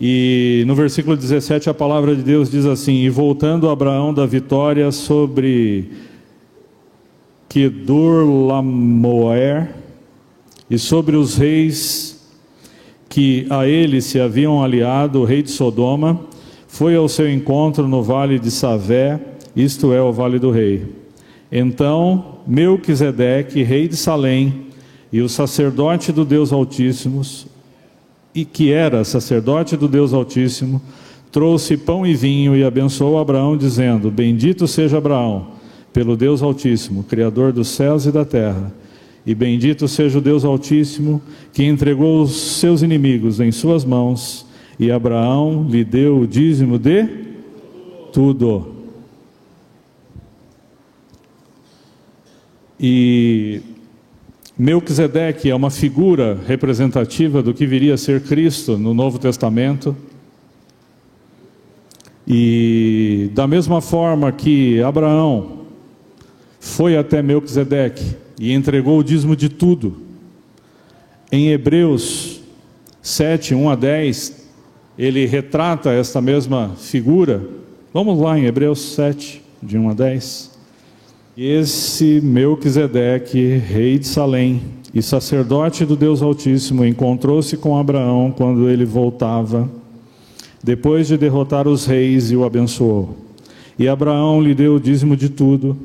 E no versículo 17 a palavra de Deus diz assim: e voltando Abraão da vitória sobre Quedorlaomer e sobre os reis que a ele se haviam aliado, o rei de Sodoma, foi ao seu encontro no vale de Savé, isto é, o vale do rei. Então Melquisedeque, rei de Salém, e o sacerdote do Deus Altíssimo, e que era sacerdote do Deus Altíssimo, trouxe pão e vinho e abençoou Abraão, dizendo: bendito seja Abraão pelo Deus Altíssimo, Criador dos céus e da terra, e bendito seja o Deus Altíssimo, que entregou os seus inimigos em suas mãos, e Abraão lhe deu o dízimo de tudo. E Melquisedeque é uma figura representativa do que viria a ser Cristo no Novo Testamento. E da mesma forma que Abraão foi até Melquisedeque e entregou o dízimo de tudo, em Hebreus 7, 1 a 10, ele retrata esta mesma figura. Vamos lá em Hebreus 7, de 1 a 10. Esse Melquisedeque, rei de Salém e sacerdote do Deus Altíssimo, encontrou-se com Abraão quando ele voltava, depois de derrotar os reis, e o abençoou. E Abraão lhe deu o dízimo de tudo.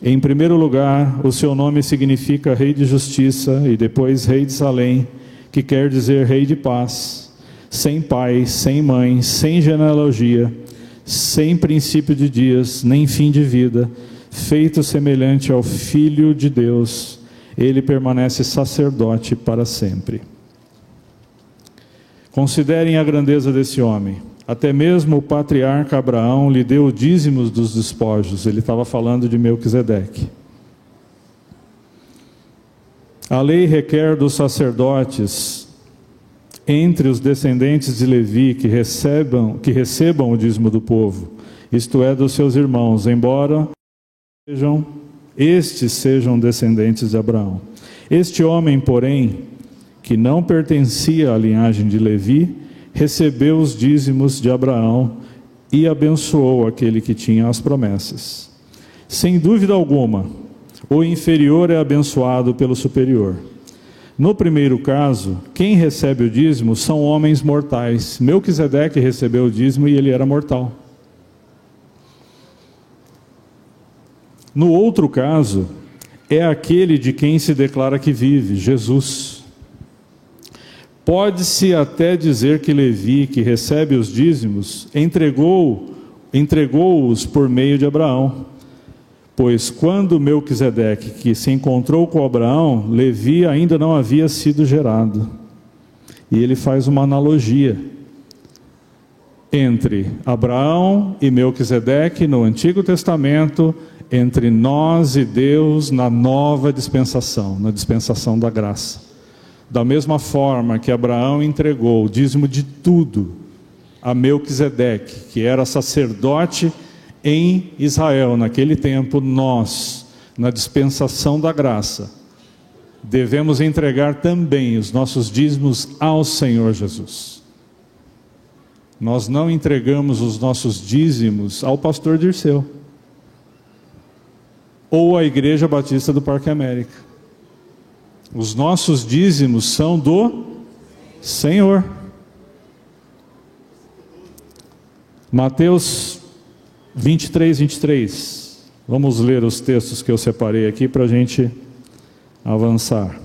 Em primeiro lugar, o seu nome significa Rei de Justiça, e depois Rei de Salém, que quer dizer Rei de Paz, sem pai, sem mãe, sem genealogia, sem princípio de dias, nem fim de vida, feito semelhante ao Filho de Deus, ele permanece sacerdote para sempre. Considerem a grandeza desse homem. Até mesmo o patriarca Abraão lhe deu dízimos dos despojos. Ele estava falando de Melquisedeque. A lei requer dos sacerdotes, entre os descendentes de Levi, que recebam o dízimo do povo, isto é, dos seus irmãos, embora estes sejam descendentes de Abraão. Este homem, porém, que não pertencia à linhagem de Levi, recebeu os dízimos de Abraão e abençoou aquele que tinha as promessas. Sem dúvida alguma, o inferior é abençoado pelo superior. No primeiro caso, quem recebe o dízimo são homens mortais. Melquisedeque recebeu o dízimo e ele era mortal. No outro caso, é aquele de quem se declara que vive, Jesus. Pode-se até dizer que Levi, que recebe os dízimos, entregou-os por meio de Abraão. Pois quando Melquisedeque, que se encontrou com Abraão, Levi ainda não havia sido gerado. E ele faz uma analogia entre Abraão e Melquisedeque no Antigo Testamento, entre nós e Deus na nova dispensação, na dispensação da graça. Da mesma forma que Abraão entregou o dízimo de tudo a Melquisedeque, que era sacerdote em Israel naquele tempo, nós, na dispensação da graça, devemos entregar também os nossos dízimos ao Senhor Jesus. Nós não entregamos os nossos dízimos ao pastor Dirceu ou à Igreja Batista do Parque América. Os nossos dízimos são do Senhor. Mateus 23, 23. Vamos ler os textos que eu separei aqui para a gente avançar.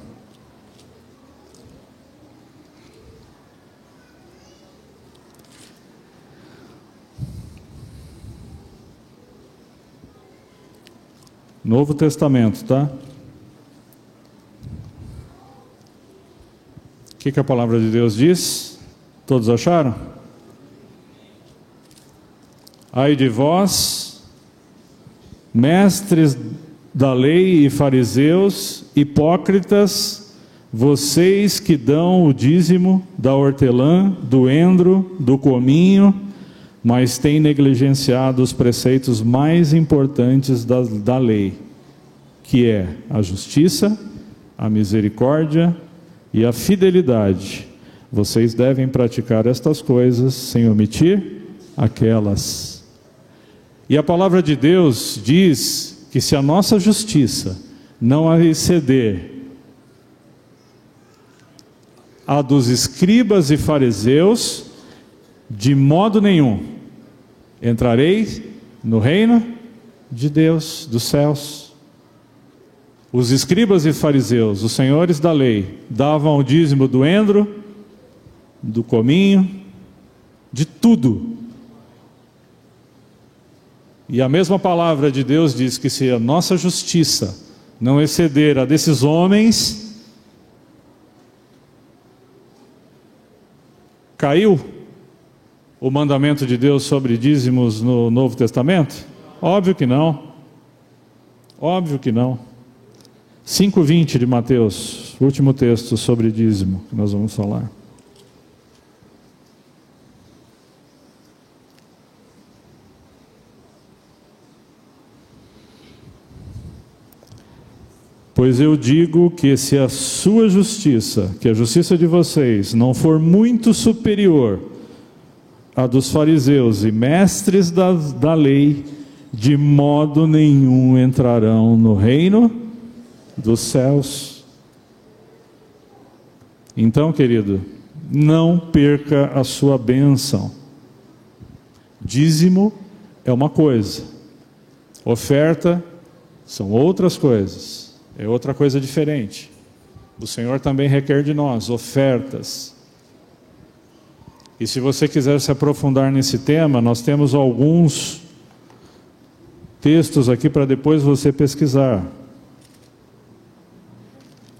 Novo Testamento, tá? O que a palavra de Deus diz? Todos acharam? Ai de vós, mestres da lei e fariseus, hipócritas, vocês que dão o dízimo da hortelã, do endro, do cominho, mas têm negligenciado os preceitos mais importantes da lei, que é a justiça, a misericórdia e a fidelidade. Vocês devem praticar estas coisas sem omitir aquelas. E a palavra de Deus diz que se a nossa justiça não exceder a dos escribas e fariseus, de modo nenhum entrareis no reino de Deus, dos céus. Os escribas e fariseus, os senhores da lei, davam o dízimo do endro, do cominho, de tudo. E a mesma palavra de Deus diz que se a nossa justiça não exceder a desses homens, caiu o mandamento de Deus sobre dízimos no Novo Testamento? Óbvio que não. Óbvio que não. 5:20 de Mateus, último texto sobre dízimo que nós vamos falar. Pois eu digo que se a sua justiça, que a justiça de vocês, não for muito superior a dos fariseus e mestres da lei, de modo nenhum entrarão no reino dos céus. Então, querido, não perca a sua bênção. Dízimo é uma coisa, oferta são outras coisas, é outra coisa diferente. O Senhor também requer de nós ofertas. E se você quiser se aprofundar nesse tema, nós temos alguns textos aqui para depois você pesquisar.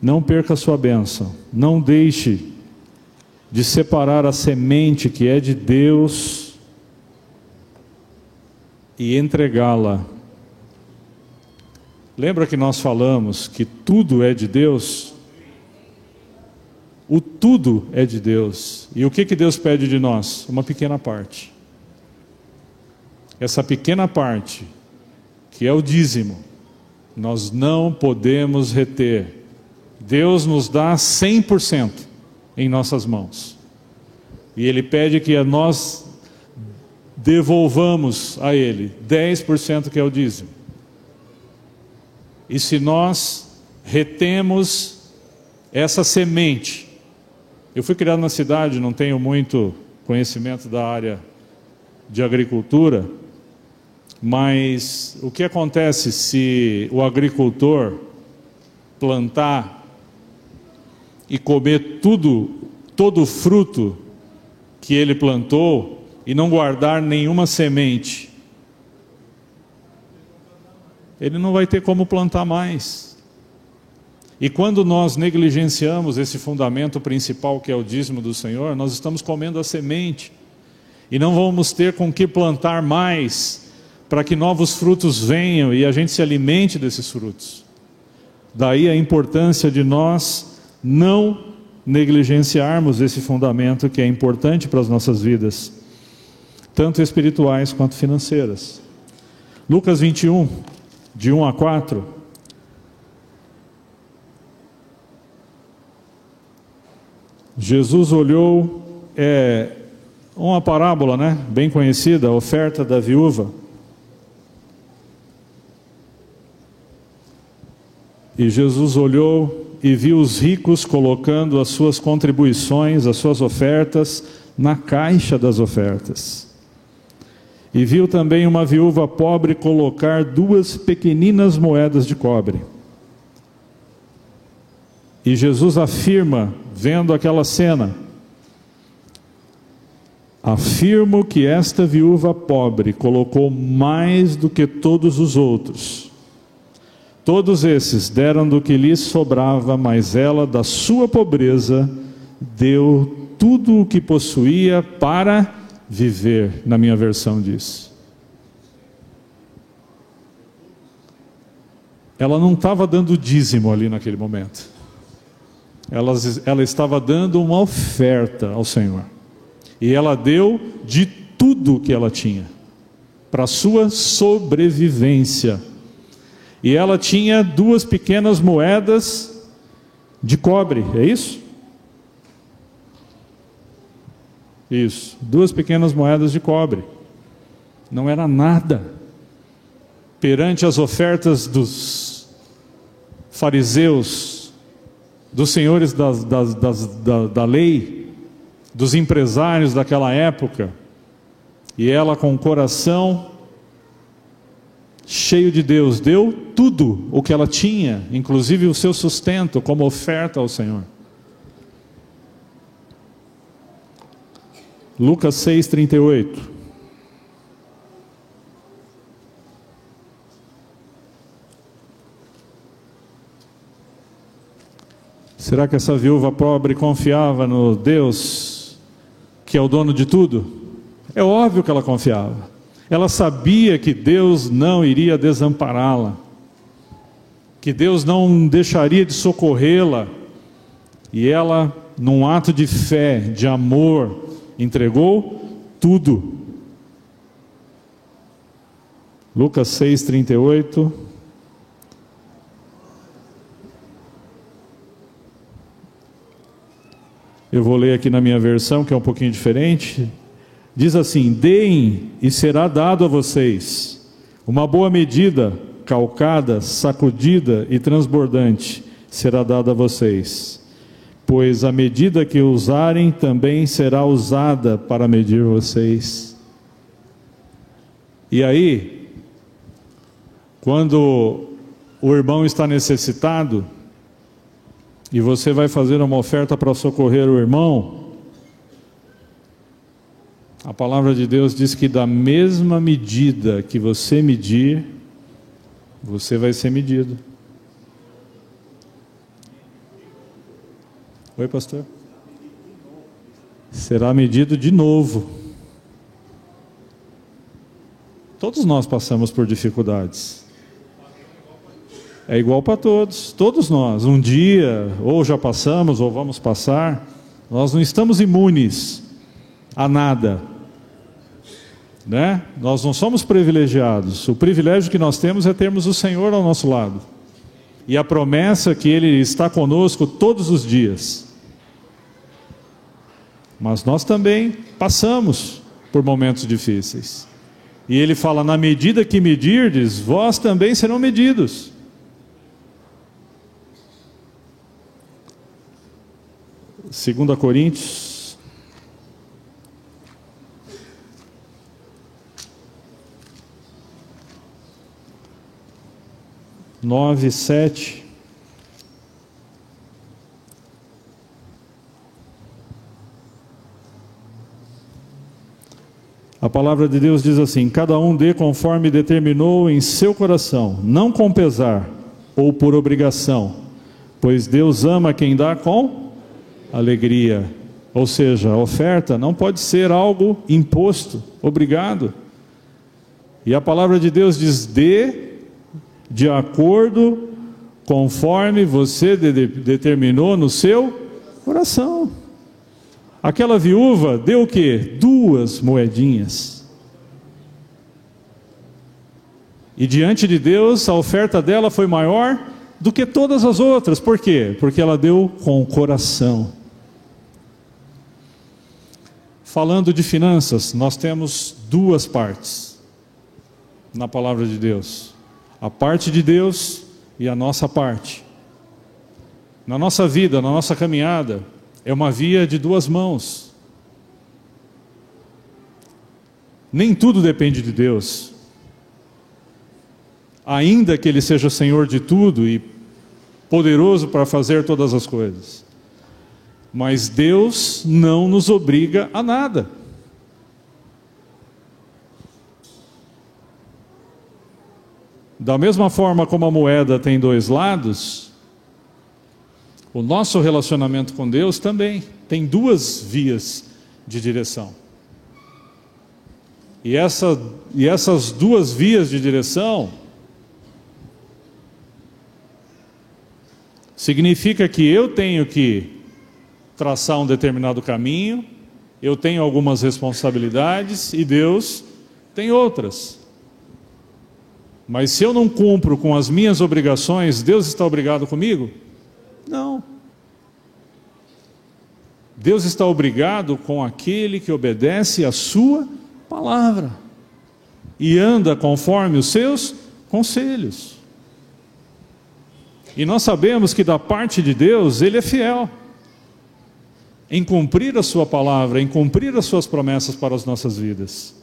Não perca a sua bênção, não deixe de separar a semente que é de Deus e entregá-la. Lembra que nós falamos que tudo é de Deus? O tudo é de Deus. E o que Deus pede de nós? Uma pequena parte. Essa pequena parte, que é o dízimo, nós não podemos reter. Deus nos dá 100% em nossas mãos. E Ele pede que nós devolvamos a Ele 10%, que é o dízimo. E se nós retemos essa semente, eu fui criado na cidade, não tenho muito conhecimento da área de agricultura, mas o que acontece se o agricultor plantar e comer todo o fruto que ele plantou e não guardar nenhuma semente? Ele não vai ter como plantar mais. E quando nós negligenciamos esse fundamento principal que é o dízimo do Senhor, nós estamos comendo a semente e não vamos ter com que plantar mais para que novos frutos venham e a gente se alimente desses frutos. Daí a importância de nós não negligenciarmos esse fundamento que é importante para as nossas vidas, tanto espirituais quanto financeiras. Lucas 21, de 1 a 4. Jesus olhou, uma parábola, bem conhecida, a oferta da viúva. E Jesus olhou e viu os ricos colocando as suas contribuições, as suas ofertas, na caixa das ofertas. E viu também uma viúva pobre colocar 2 pequeninas moedas de cobre. E Jesus afirma, vendo aquela cena: afirmo que esta viúva pobre colocou mais do que todos os outros. Todos esses deram do que lhes sobrava, mas ela, da sua pobreza, deu tudo o que possuía para viver. Na minha versão diz. Ela não estava dando dízimo ali naquele momento. Ela estava dando uma oferta ao Senhor. E ela deu de tudo que ela tinha, para a sua sobrevivência. E ela tinha 2 pequenas moedas de cobre, é isso? Isso, 2 pequenas moedas de cobre. Não era nada perante as ofertas dos fariseus, dos senhores da lei, dos empresários daquela época. E ela, com o coração cheio de Deus, deu tudo o que ela tinha, inclusive o seu sustento, como oferta ao Senhor. Lucas 6:38. Será que essa viúva pobre confiava no Deus que é o dono de tudo? É óbvio que ela confiava. Ela sabia que Deus não iria desampará-la, que Deus não deixaria de socorrê-la. E ela, num ato de fé, de amor, entregou tudo. Lucas 6:38. Eu vou ler aqui na minha versão, que é um pouquinho diferente. Diz assim: deem e será dado a vocês, uma boa medida, calcada, sacudida e transbordante, será dada a vocês. Pois a medida que usarem também será usada para medir vocês. E aí, quando o irmão está necessitado, e você vai fazer uma oferta para socorrer o irmão, a palavra de Deus diz que da mesma medida que você medir, você vai ser medido. Oi, pastor? Será medido de novo. Todos nós passamos por dificuldades. É igual para todos, todos nós. Um dia, ou já passamos, ou vamos passar. Nós não estamos imunes a nada, né? Nós não somos privilegiados. O privilégio que nós temos é termos o Senhor ao nosso lado. E a promessa que Ele está conosco todos os dias. Mas nós também passamos por momentos difíceis. E Ele fala: na medida que medirdes, vós também serão medidos. Segunda Coríntios 9, 7. A palavra de Deus diz assim: cada um dê conforme determinou em seu coração, não com pesar ou por obrigação, pois Deus ama quem dá com alegria. Ou seja, a oferta não pode ser algo imposto, obrigado. E a palavra de Deus diz: dê de acordo conforme você determinou no seu coração. Aquela viúva deu o quê? 2 moedinhas. E diante de Deus, a oferta dela foi maior do que todas as outras. Por quê? Porque ela deu com o coração. Falando de finanças, nós temos 2 partes na palavra de Deus: a parte de Deus e a nossa parte. Na nossa vida, na nossa caminhada, é uma via de 2 mãos. Nem tudo depende de Deus, ainda que Ele seja Senhor de tudo e poderoso para fazer todas as coisas. Mas Deus não nos obriga a nada. Da mesma forma como a moeda tem 2 lados, o nosso relacionamento com Deus também tem 2 vias de direção. E essas 2 vias de direção significa que eu tenho que traçar um determinado caminho, eu tenho algumas responsabilidades e Deus tem outras. Mas se eu não cumpro com as minhas obrigações, Deus está obrigado comigo? Não. Deus está obrigado com aquele que obedece a sua palavra e anda conforme os seus conselhos. E nós sabemos que da parte de Deus, Ele é fiel em cumprir a sua palavra, em cumprir as suas promessas para as nossas vidas.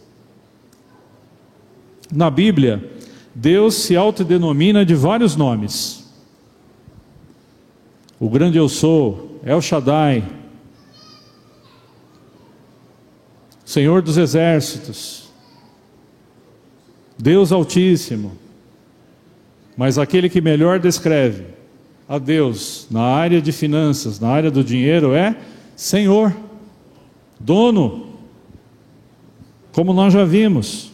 Na Bíblia, Deus se autodenomina de vários nomes: o grande eu sou, El Shaddai, Senhor dos exércitos, Deus Altíssimo. Mas aquele que melhor descreve a Deus na área de finanças, na área do dinheiro, é Senhor, dono, como nós já vimos.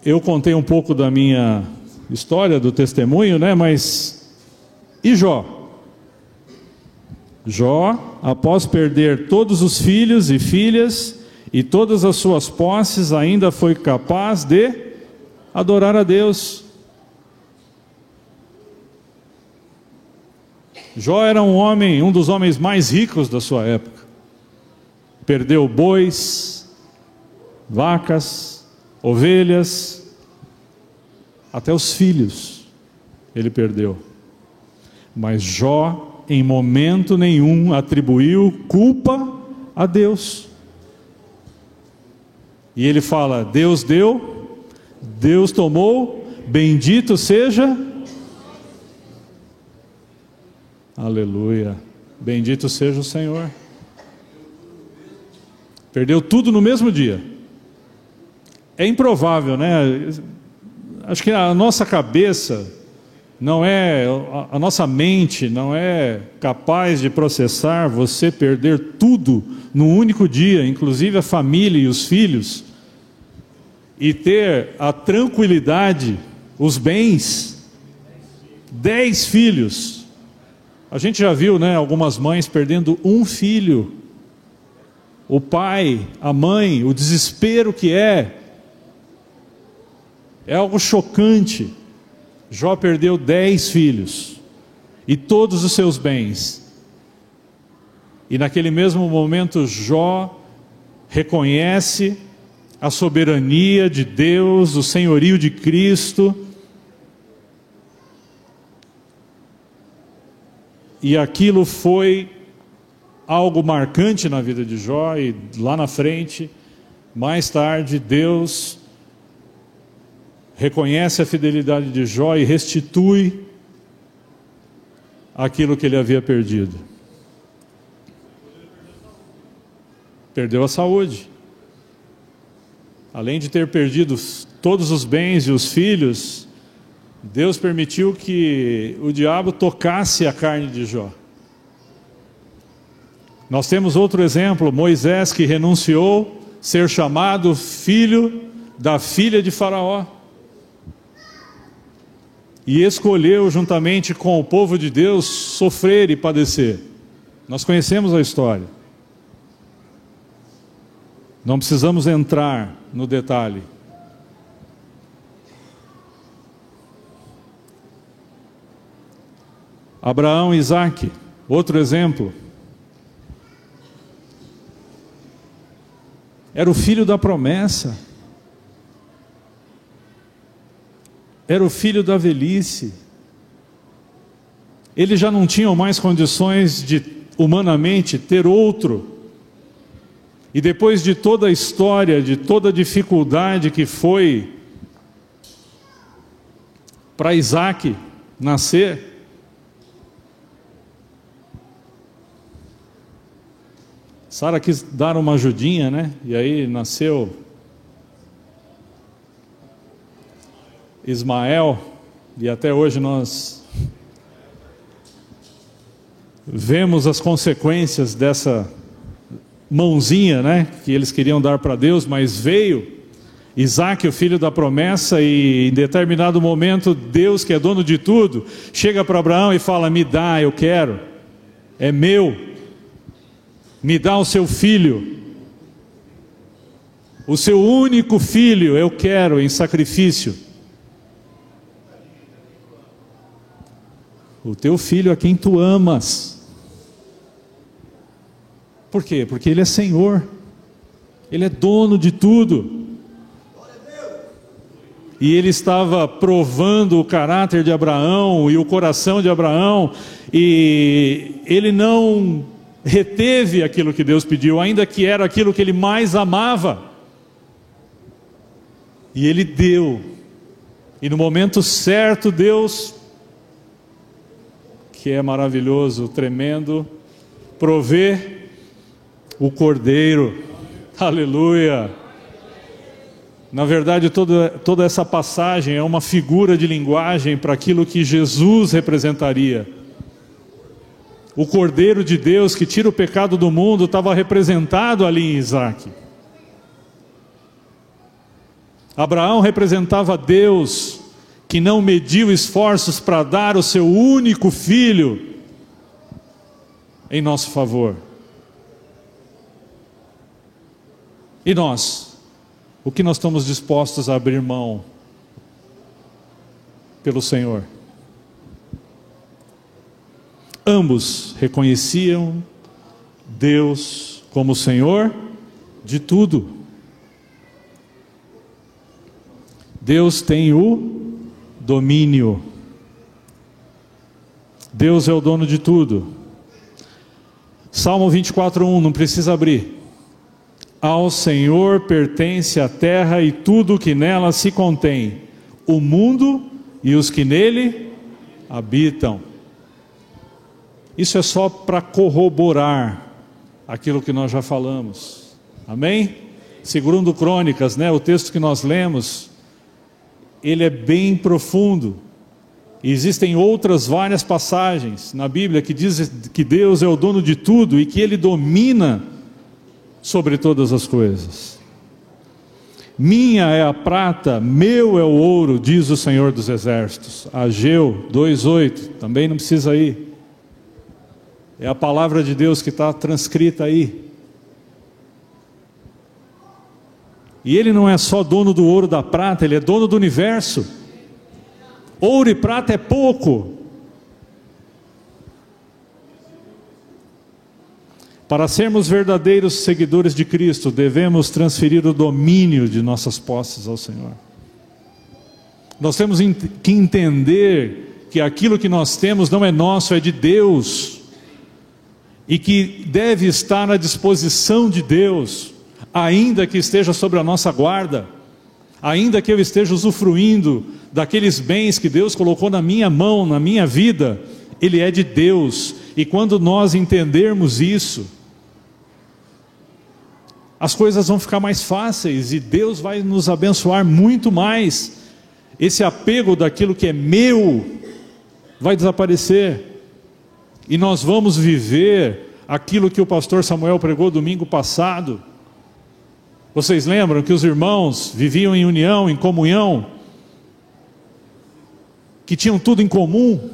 Eu contei um pouco da minha história, do testemunho, né? Mas e Jó? Jó, após perder todos os filhos e filhas e todas as suas posses, ainda foi capaz de adorar a Deus. Jó era um dos homens mais ricos da sua época. Perdeu bois, vacas, ovelhas, até os filhos ele perdeu. Mas Jó, em momento nenhum, atribuiu culpa a Deus. E ele fala: Deus deu, Deus tomou, bendito seja. Aleluia, bendito seja o Senhor. Perdeu tudo no mesmo dia. É improvável, né? Acho que a nossa cabeça não é, a nossa mente não é capaz de processar você perder tudo num único dia, inclusive a família e os filhos, e ter a tranquilidade, os bens, 10 filhos. A gente já viu, né, algumas mães perdendo um filho. O pai, a mãe, o desespero que é algo chocante. Jó perdeu 10 filhos e todos os seus bens. E naquele mesmo momento Jó reconhece a soberania de Deus, o senhorio de Cristo. E aquilo foi algo marcante na vida de Jó, e lá na frente, mais tarde, Deus reconhece a fidelidade de Jó e restitui aquilo que ele havia perdido. Perdeu a saúde. Além de ter perdido todos os bens e os filhos, Deus permitiu que o diabo tocasse a carne de Jó. Nós temos outro exemplo, Moisés, que renunciou ser chamado filho da filha de Faraó. E escolheu, juntamente com o povo de Deus, sofrer e padecer. Nós conhecemos a história. Não precisamos entrar no detalhe. Abraão e Isaque, outro exemplo. Era o filho da promessa. Era o filho da velhice. Eles já não tinham mais condições de, humanamente, ter outro. E depois de toda a história, de toda a dificuldade que foi para Isaque nascer, Sara quis dar uma ajudinha, né? E aí nasceu Ismael, e até hoje nós vemos as consequências dessa mãozinha, né, que eles queriam dar para Deus, mas veio Isaque, o filho da promessa, e em determinado momento Deus, que é dono de tudo, chega para Abraão e fala: me dá, eu quero, é meu, me dá o seu filho, o seu único filho eu quero em sacrifício. O teu filho a quem tu amas. Por quê? Porque Ele é Senhor, Ele é dono de tudo. E Ele estava provando o caráter de Abraão e o coração de Abraão, e Ele não reteve aquilo que Deus pediu, ainda que era aquilo que Ele mais amava. E Ele deu, e no momento certo Deus, que é maravilhoso, tremendo, provê o cordeiro. Aleluia! Na verdade, toda essa passagem é uma figura de linguagem para aquilo que Jesus representaria. O cordeiro de Deus que tira o pecado do mundo estava representado ali em Isaque. Abraão representava Deus, que não mediu esforços para dar o seu único filho em nosso favor. E nós? O que nós estamos dispostos a abrir mão pelo Senhor? ambos reconheciam Deus como Senhor de tudo. Deus tem o domínio. Deus é o dono de tudo. Salmo 24:1, não precisa abrir. Ao Senhor pertence a terra e tudo que nela se contém, o mundo e os que nele habitam. Isso é só para corroborar aquilo que nós já falamos. Amém? Segundo Crônicas, o texto que nós lemos, ele é bem profundo. E existem outras várias passagens na Bíblia que dizem que Deus é o dono de tudo e que Ele domina sobre todas as coisas. Minha é a prata, meu é o ouro, diz o Senhor dos Exércitos. Ageu 2:8, também não precisa ir. É a palavra de Deus que está transcrita aí. E Ele não é só dono do ouro, da prata, Ele é dono do universo. Ouro e prata é pouco. Para sermos verdadeiros seguidores de Cristo, devemos transferir o domínio de nossas posses ao Senhor. Nós temos que entender que aquilo que nós temos não é nosso, é de Deus. E que deve estar à disposição de Deus, ainda que esteja sobre a nossa guarda, ainda que eu esteja usufruindo daqueles bens que Deus colocou na minha mão, na minha vida, Ele é de Deus. E quando nós entendermos isso, as coisas vão ficar mais fáceis e Deus vai nos abençoar muito mais. Esse apego daquilo que é meu vai desaparecer. E nós vamos viver aquilo que o pastor Samuel pregou domingo passado. Vocês lembram que os irmãos viviam em união, em comunhão, que tinham tudo em comum?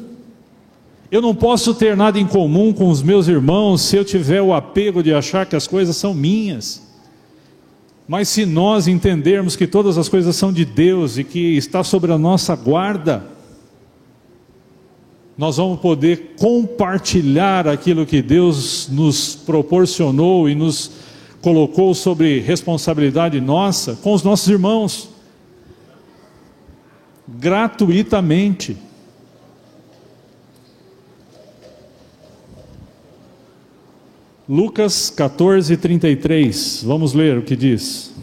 Eu não posso ter nada em comum com os meus irmãos se eu tiver o apego de achar que as coisas são minhas. Mas se nós entendermos que todas as coisas são de Deus e que está sobre a nossa guarda, nós vamos poder compartilhar aquilo que Deus nos proporcionou e nos colocou sobre responsabilidade nossa com os nossos irmãos, gratuitamente. Lucas 14:33, vamos ler o que diz.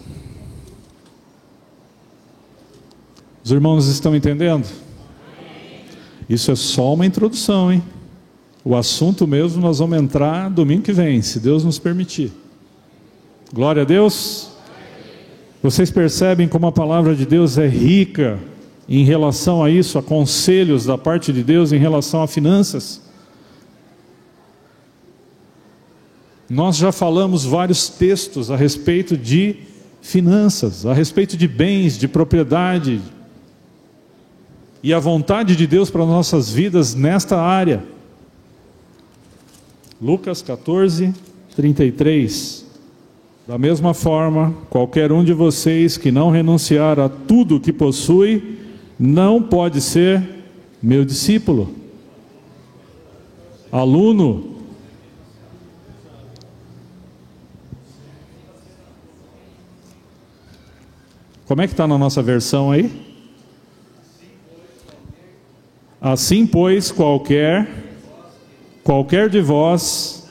Os irmãos estão entendendo? Isso é só uma introdução, hein? O assunto mesmo nós vamos entrar domingo que vem, se Deus nos permitir. Glória a Deus. Vocês percebem como a palavra de Deus é rica em relação a isso, a conselhos da parte de Deus em relação a finanças. Nós já falamos vários textos a respeito de finanças, a respeito de bens, de propriedade, e a vontade de Deus para nossas vidas nesta área. Lucas 14:33. Da mesma forma, qualquer um de vocês que não renunciar a tudo que possui, não pode ser meu discípulo. Aluno. Como é que está na nossa versão aí? Assim, pois, qualquer de vós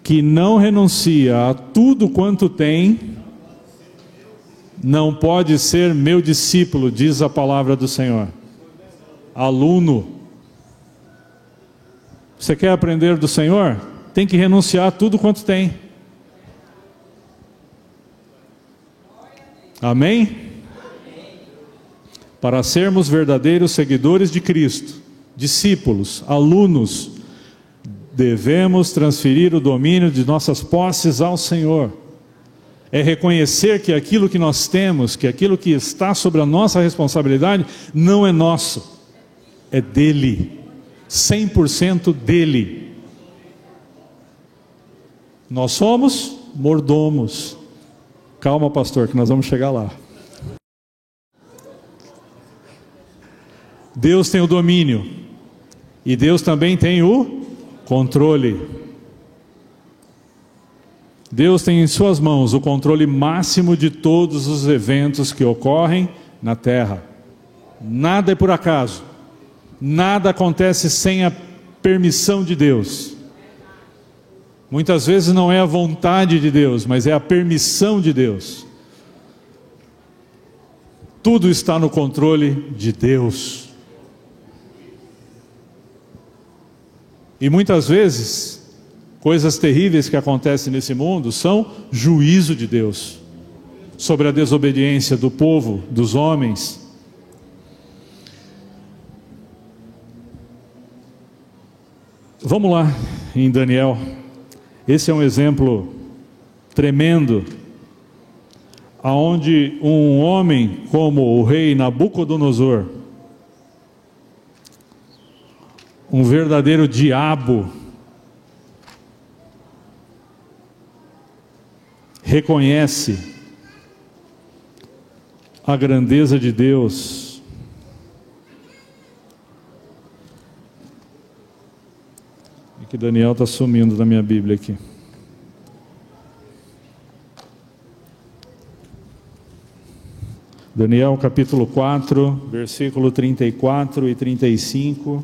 que não renuncia a tudo quanto tem, não pode ser meu discípulo, diz a palavra do Senhor. Aluno. Você quer aprender do Senhor? Tem que renunciar a tudo quanto tem. Amém? Para sermos verdadeiros seguidores de Cristo, discípulos, alunos, devemos transferir o domínio de nossas posses ao Senhor. É reconhecer que aquilo que nós temos, que aquilo que está sobre a nossa responsabilidade, não é nosso, é dele, 100% dele. Nós somos mordomos. Calma, pastor, que nós vamos chegar lá. Deus tem o domínio. E Deus também tem o controle. Deus tem em suas mãos o controle máximo de todos os eventos que ocorrem na terra. Nada é por acaso. Nada acontece sem a permissão de Deus. Muitas vezes não é a vontade de Deus, mas é a permissão de Deus. Tudo está no controle de Deus. E muitas vezes, coisas terríveis que acontecem nesse mundo são juízo de Deus sobre a desobediência do povo, dos homens. Vamos lá em Daniel. Esse é um exemplo tremendo, aonde um homem como o rei Nabucodonosor, um verdadeiro diabo, reconhece a grandeza de Deus. É que Daniel está sumindo da minha Bíblia aqui. Daniel capítulo 4, versículo 34 e 35.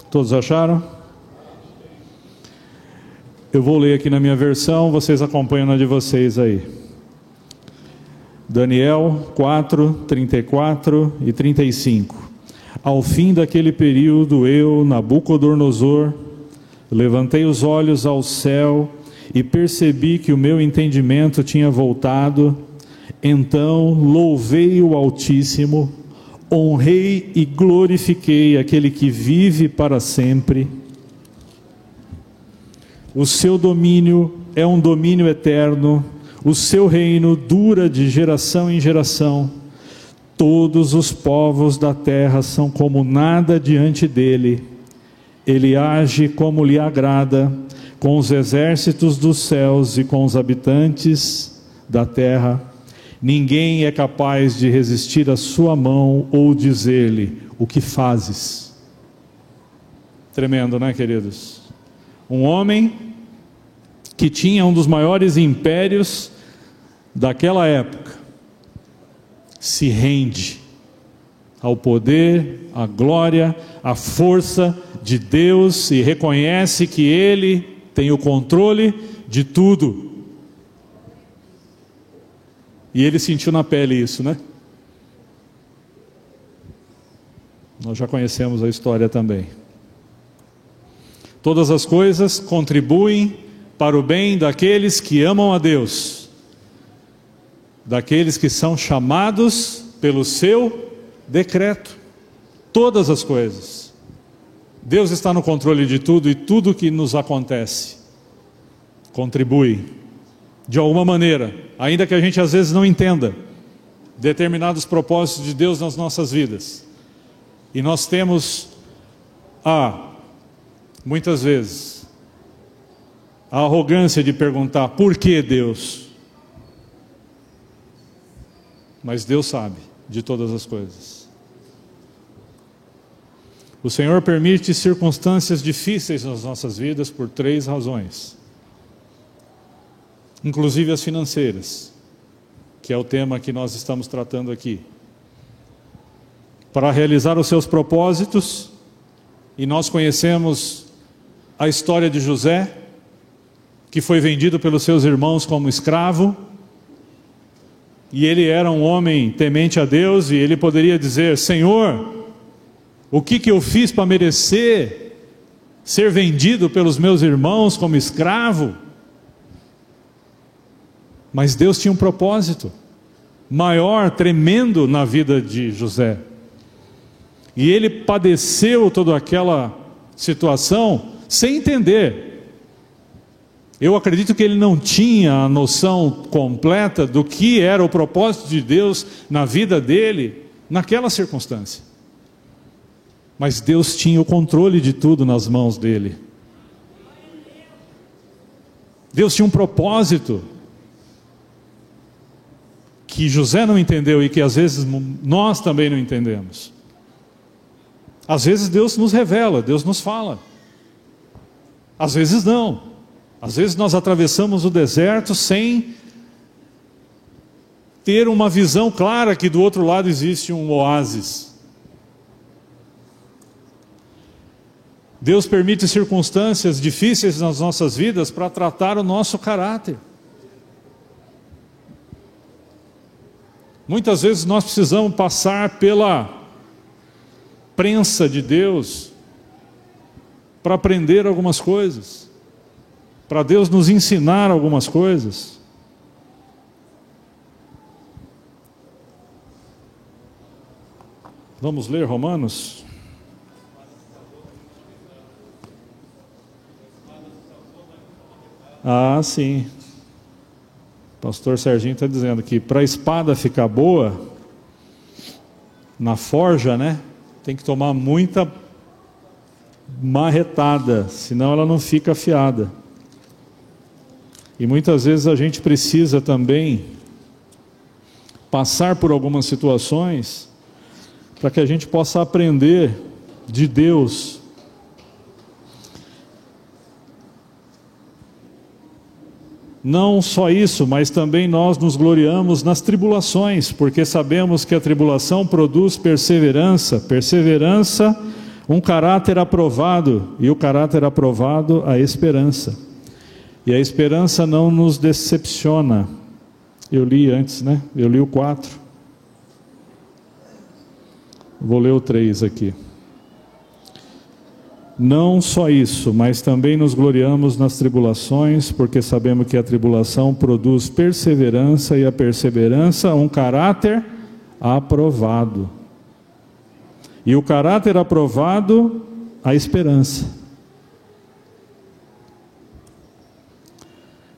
Todos acharam? Eu vou ler aqui na minha versão, vocês acompanham na de vocês aí. Daniel 4, 34 e 35. Ao fim daquele período, eu, Nabucodonosor, levantei os olhos ao céu e percebi que o meu entendimento tinha voltado. Então louvei o Altíssimo, honrei e glorifiquei aquele que vive para sempre. O seu domínio é um domínio eterno, o seu reino dura de geração em geração. Todos os povos da terra são como nada diante dele. Ele age como lhe agrada, com os exércitos dos céus e com os habitantes da terra. Ninguém é capaz de resistir à sua mão ou dizer-lhe: o que fazes? Tremendo, né, queridos? Um homem que tinha um dos maiores impérios daquela época, se rende ao poder, à glória, à força de Deus e reconhece que Ele tem o controle de tudo. E ele sentiu na pele isso, né? Nós já conhecemos a história também. Todas as coisas contribuem para o bem daqueles que amam a Deus, daqueles que são chamados pelo seu decreto. Todas as coisas. Deus está no controle de tudo, e tudo que nos acontece contribui de alguma maneira, ainda que a gente às vezes não entenda determinados propósitos de Deus nas nossas vidas. E nós temos muitas vezes a arrogância de perguntar: por que Deus? Mas Deus sabe de todas as coisas. O Senhor permite circunstâncias difíceis nas nossas vidas por 3 razões, inclusive as financeiras, que é o tema que nós estamos tratando aqui. Para realizar os seus propósitos, e nós conhecemos a história de José, que foi vendido pelos seus irmãos como escravo, e ele era um homem temente a Deus, e ele poderia dizer: Senhor, o que eu fiz para merecer ser vendido pelos meus irmãos como escravo? Mas Deus tinha um propósito maior, tremendo na vida de José. E ele padeceu toda aquela situação sem entender. Eu acredito que ele não tinha a noção completa do que era o propósito de Deus na vida dele, naquela circunstância. Mas Deus tinha o controle de tudo nas mãos dele. Deus tinha um propósito que José não entendeu e que às vezes nós também não entendemos. Às vezes Deus nos revela, Deus nos fala. Às vezes não. Às vezes nós atravessamos o deserto sem ter uma visão clara que do outro lado existe um oásis. Deus permite circunstâncias difíceis nas nossas vidas para tratar o nosso caráter. Muitas vezes nós precisamos passar pela prensa de Deus para aprender algumas coisas, para Deus nos ensinar algumas coisas. Vamos ler Romanos? Ah, sim. O pastor Serginho está dizendo que para a espada ficar boa, na forja, né? Tem que tomar muita marretada, senão ela não fica afiada. E muitas vezes a gente precisa também passar por algumas situações para que a gente possa aprender de Deus. Não só isso, mas também nós nos gloriamos nas tribulações, porque sabemos que a tribulação produz perseverança, perseverança, um caráter aprovado, e o caráter aprovado, a esperança. E a esperança não nos decepciona. Eu li antes, né? Eu li o 4. Vou ler o 3 aqui. Não só isso, mas também nos gloriamos nas tribulações, porque sabemos que a tribulação produz perseverança, e a perseverança um caráter aprovado. E o caráter aprovado, a esperança.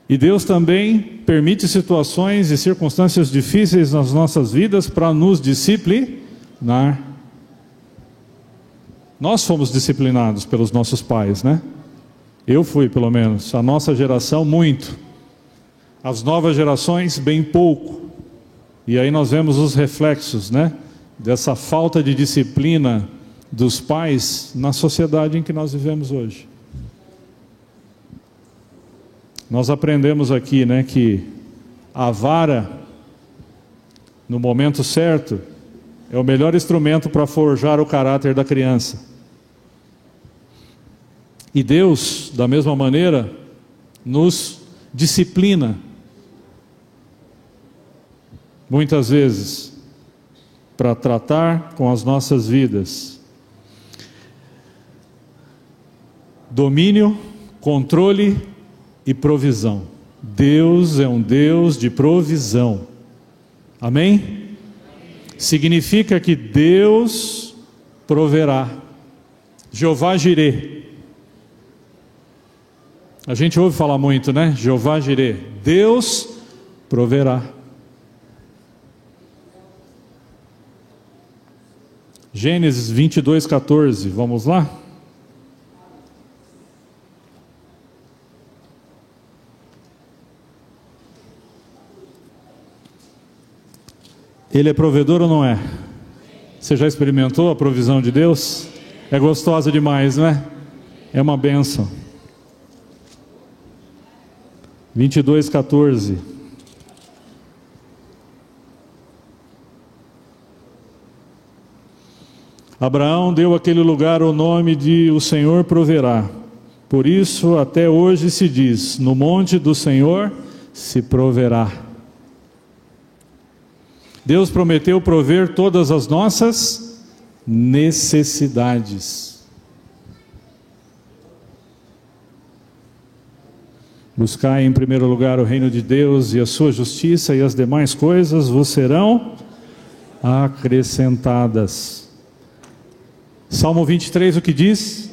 E Deus também permite situações e circunstâncias difíceis nas nossas vidas para nos disciplinar. Nós fomos disciplinados pelos nossos pais, né? Eu fui, pelo menos. A nossa geração, muito. As novas gerações, bem pouco. E aí nós vemos os reflexos, né? Dessa falta de disciplina dos pais na sociedade em que nós vivemos hoje. Nós aprendemos aqui, né, que a vara, no momento certo, é o melhor instrumento para forjar o caráter da criança. E Deus, da mesma maneira, nos disciplina. Muitas vezes, para tratar com as nossas vidas. Domínio, controle e provisão. Deus é um Deus de provisão. Amém? Significa que Deus proverá. Jeová Jirê. A gente ouve falar muito, né? Jeová Jirê. Deus proverá. Gênesis 22:14. Vamos lá? Ele é provedor ou não é? Você já experimentou a provisão de Deus? É gostosa demais, não é? É uma bênção. 22:14. Abraão deu àquele lugar o nome de o Senhor proverá. Por isso até hoje se diz: no monte do Senhor se proverá. Deus prometeu prover todas as nossas necessidades. Buscai em primeiro lugar o reino de Deus e a sua justiça, e as demais coisas vos serão acrescentadas. Salmo 23, o que diz?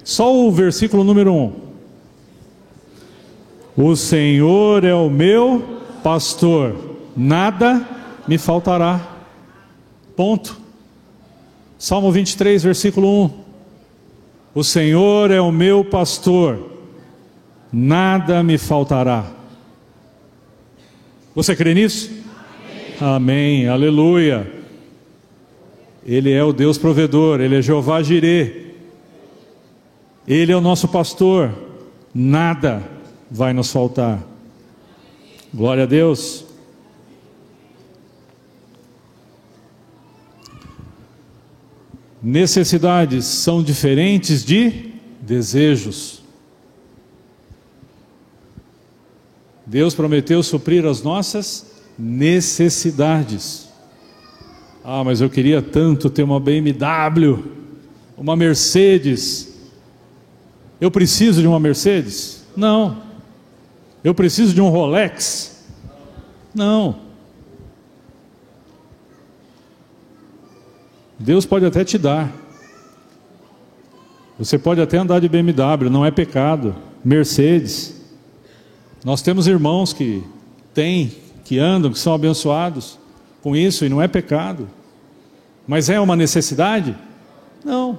Só o versículo número 1. O Senhor é o meu pastor, nada me faltará. Ponto. Salmo 23, versículo 1. O Senhor é o meu pastor, nada me faltará. Você crê nisso? Amém, aleluia. Ele é o Deus provedor, Ele é Jeová Jirê. Ele é o nosso pastor, nada vai nos faltar. Glória a Deus. Necessidades são diferentes de desejos. Deus prometeu suprir as nossas necessidades. Ah, mas eu queria tanto ter uma BMW, uma Mercedes. Eu preciso de uma Mercedes? Não. Eu preciso de um Rolex? Não. Deus pode até te dar. Você pode até andar de BMW, não é pecado. Mercedes. Nós temos irmãos que têm, que andam, que são abençoados com isso e não é pecado. Mas é uma necessidade? Não.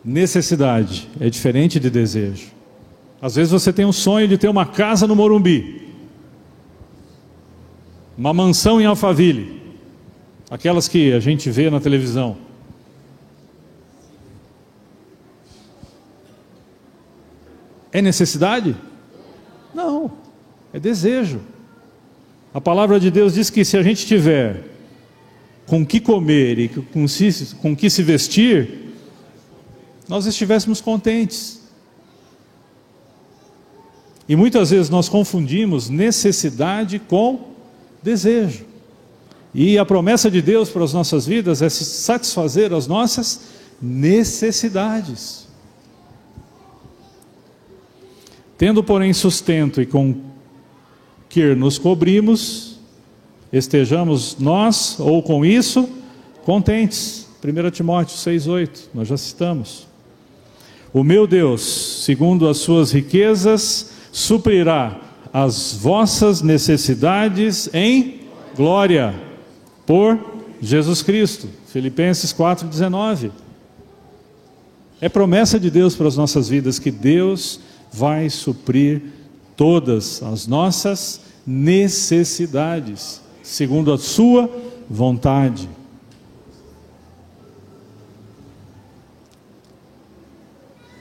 Necessidade é diferente de desejo. Às vezes você tem um sonho de ter uma casa no Morumbi, uma mansão em Alphaville, aquelas que a gente vê na televisão. É necessidade? Não, é desejo. A palavra de Deus diz que se a gente tiver com que comer e com que se vestir, nós estivéssemos contentes. E muitas vezes nós confundimos necessidade com desejo. E a promessa de Deus para as nossas vidas é satisfazer as nossas necessidades. Tendo, porém, sustento e com que nos cobrimos, estejamos nós, ou com isso, contentes. 1 Timóteo 6,8, nós já citamos. O meu Deus, segundo as suas riquezas, suprirá as vossas necessidades em glória, por Jesus Cristo. Filipenses 4,19. É promessa de Deus para as nossas vidas que Deus vai suprir todas as nossas necessidades, segundo a sua vontade.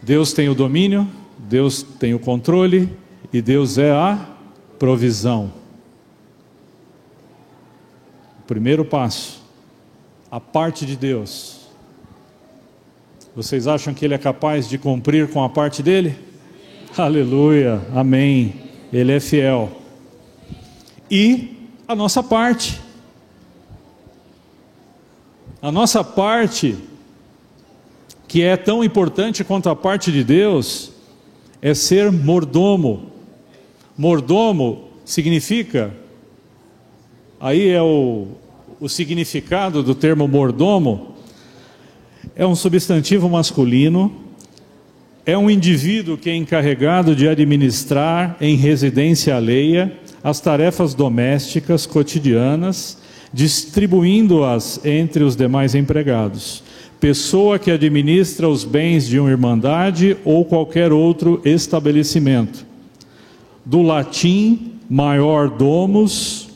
Deus tem o domínio, Deus tem o controle e Deus é a provisão. O primeiro passo, a parte de Deus. Vocês acham que Ele é capaz de cumprir com a parte dele? Aleluia, amém. Ele é fiel. E a nossa parte. A nossa parte, que é tão importante quanto a parte de Deus, é ser mordomo. Mordomo significa, aí é o significado do termo mordomo, é um substantivo masculino, é um indivíduo que é encarregado de administrar em residência alheia as tarefas domésticas cotidianas, distribuindo-as entre os demais empregados. Pessoa que administra os bens de uma irmandade ou qualquer outro estabelecimento. Do latim, maior domus,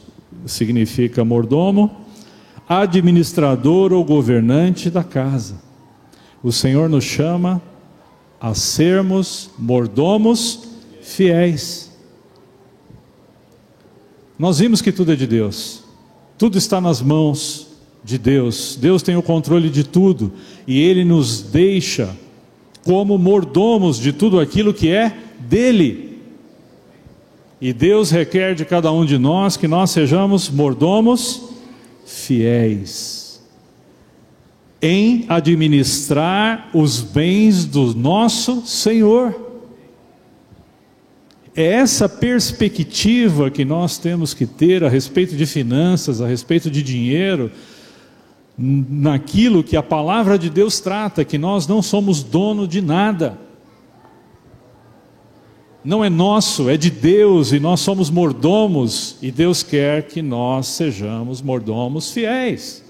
significa mordomo, administrador ou governante da casa. O Senhor nos chama a sermos mordomos fiéis. Nós vimos que tudo é de Deus, tudo está nas mãos de Deus. Deus tem o controle de tudo e Ele nos deixa como mordomos de tudo aquilo que é dele. E Deus requer de cada um de nós que nós sejamos mordomos fiéis em administrar os bens do nosso Senhor. É essa perspectiva que nós temos que ter a respeito de finanças, a respeito de dinheiro, naquilo que a palavra de Deus trata, que nós não somos dono de nada. Não é nosso, é de Deus, e nós somos mordomos, e Deus quer que nós sejamos mordomos fiéis.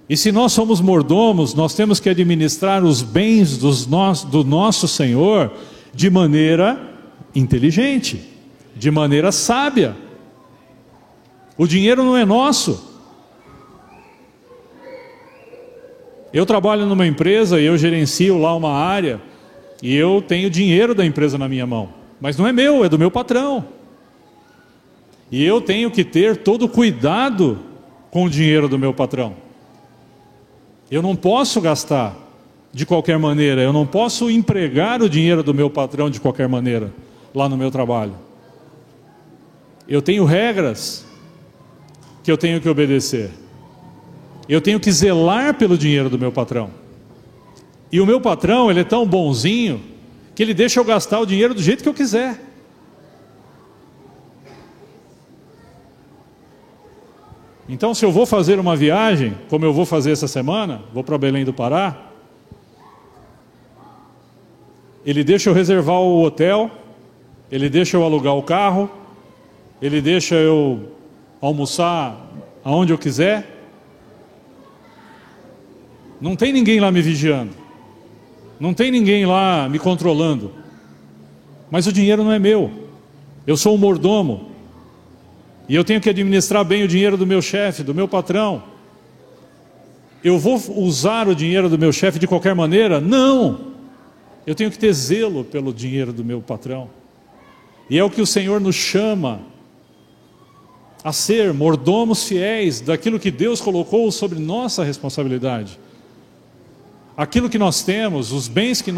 E se nós somos mordomos, nós temos que administrar os bens do nosso Senhor de maneira inteligente, de maneira sábia. O dinheiro não é nosso. Eu trabalho numa empresa e eu gerencio lá uma área e eu tenho dinheiro da empresa na minha mão, mas não é meu, é do meu patrão. E eu tenho que ter todo o cuidado com o dinheiro do meu patrão. Eu não posso gastar de qualquer maneira, eu não posso empregar o dinheiro do meu patrão de qualquer maneira lá no meu trabalho. Eu tenho regras que eu tenho que obedecer. Eu tenho que zelar pelo dinheiro do meu patrão. E o meu patrão, ele é tão bonzinho que ele deixa eu gastar o dinheiro do jeito que eu quiser. Então, se eu vou fazer uma viagem, como eu vou fazer essa semana, vou para Belém do Pará, ele deixa eu reservar o hotel, ele deixa eu alugar o carro, ele deixa eu almoçar aonde eu quiser. Não tem ninguém lá me vigiando, não tem ninguém lá me controlando, mas o dinheiro não é meu, eu sou um mordomo, e eu tenho que administrar bem o dinheiro do meu chefe, do meu patrão. Eu vou usar o dinheiro do meu chefe de qualquer maneira? Não! Eu tenho que ter zelo pelo dinheiro do meu patrão, e é o que o Senhor nos chama a ser mordomos fiéis daquilo que Deus colocou sobre nossa responsabilidade. Aquilo que nós temos, os bens que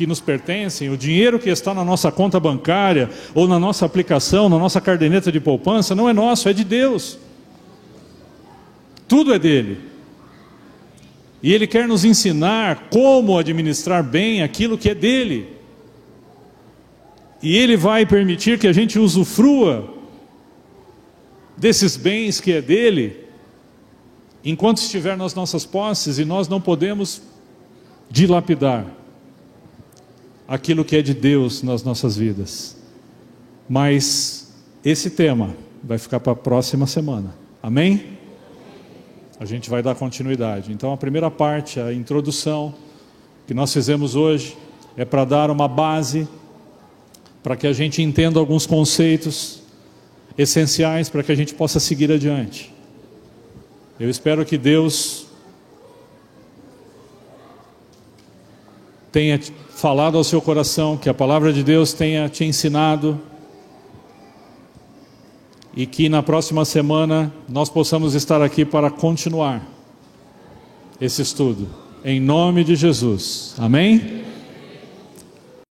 nos pertencem, o dinheiro que está na nossa conta bancária, ou na nossa aplicação, na nossa caderneta de poupança, não é nosso, é de Deus. Tudo é dele. E Ele quer nos ensinar como administrar bem aquilo que é dele. E Ele vai permitir que a gente usufrua desses bens que é dele, enquanto estiver nas nossas posses, e nós não podemos dilapidar aquilo que é de Deus nas nossas vidas. Mas esse tema vai ficar para a próxima semana, amém? A gente vai dar continuidade. Então a primeira parte, a introdução que nós fizemos hoje, é para dar uma base, para que a gente entenda alguns conceitos essenciais, para que a gente possa seguir adiante. Eu espero que Deus tenha falado ao seu coração, que a palavra de Deus tenha te ensinado, e que na próxima semana nós possamos estar aqui para continuar esse estudo, em nome de Jesus, amém?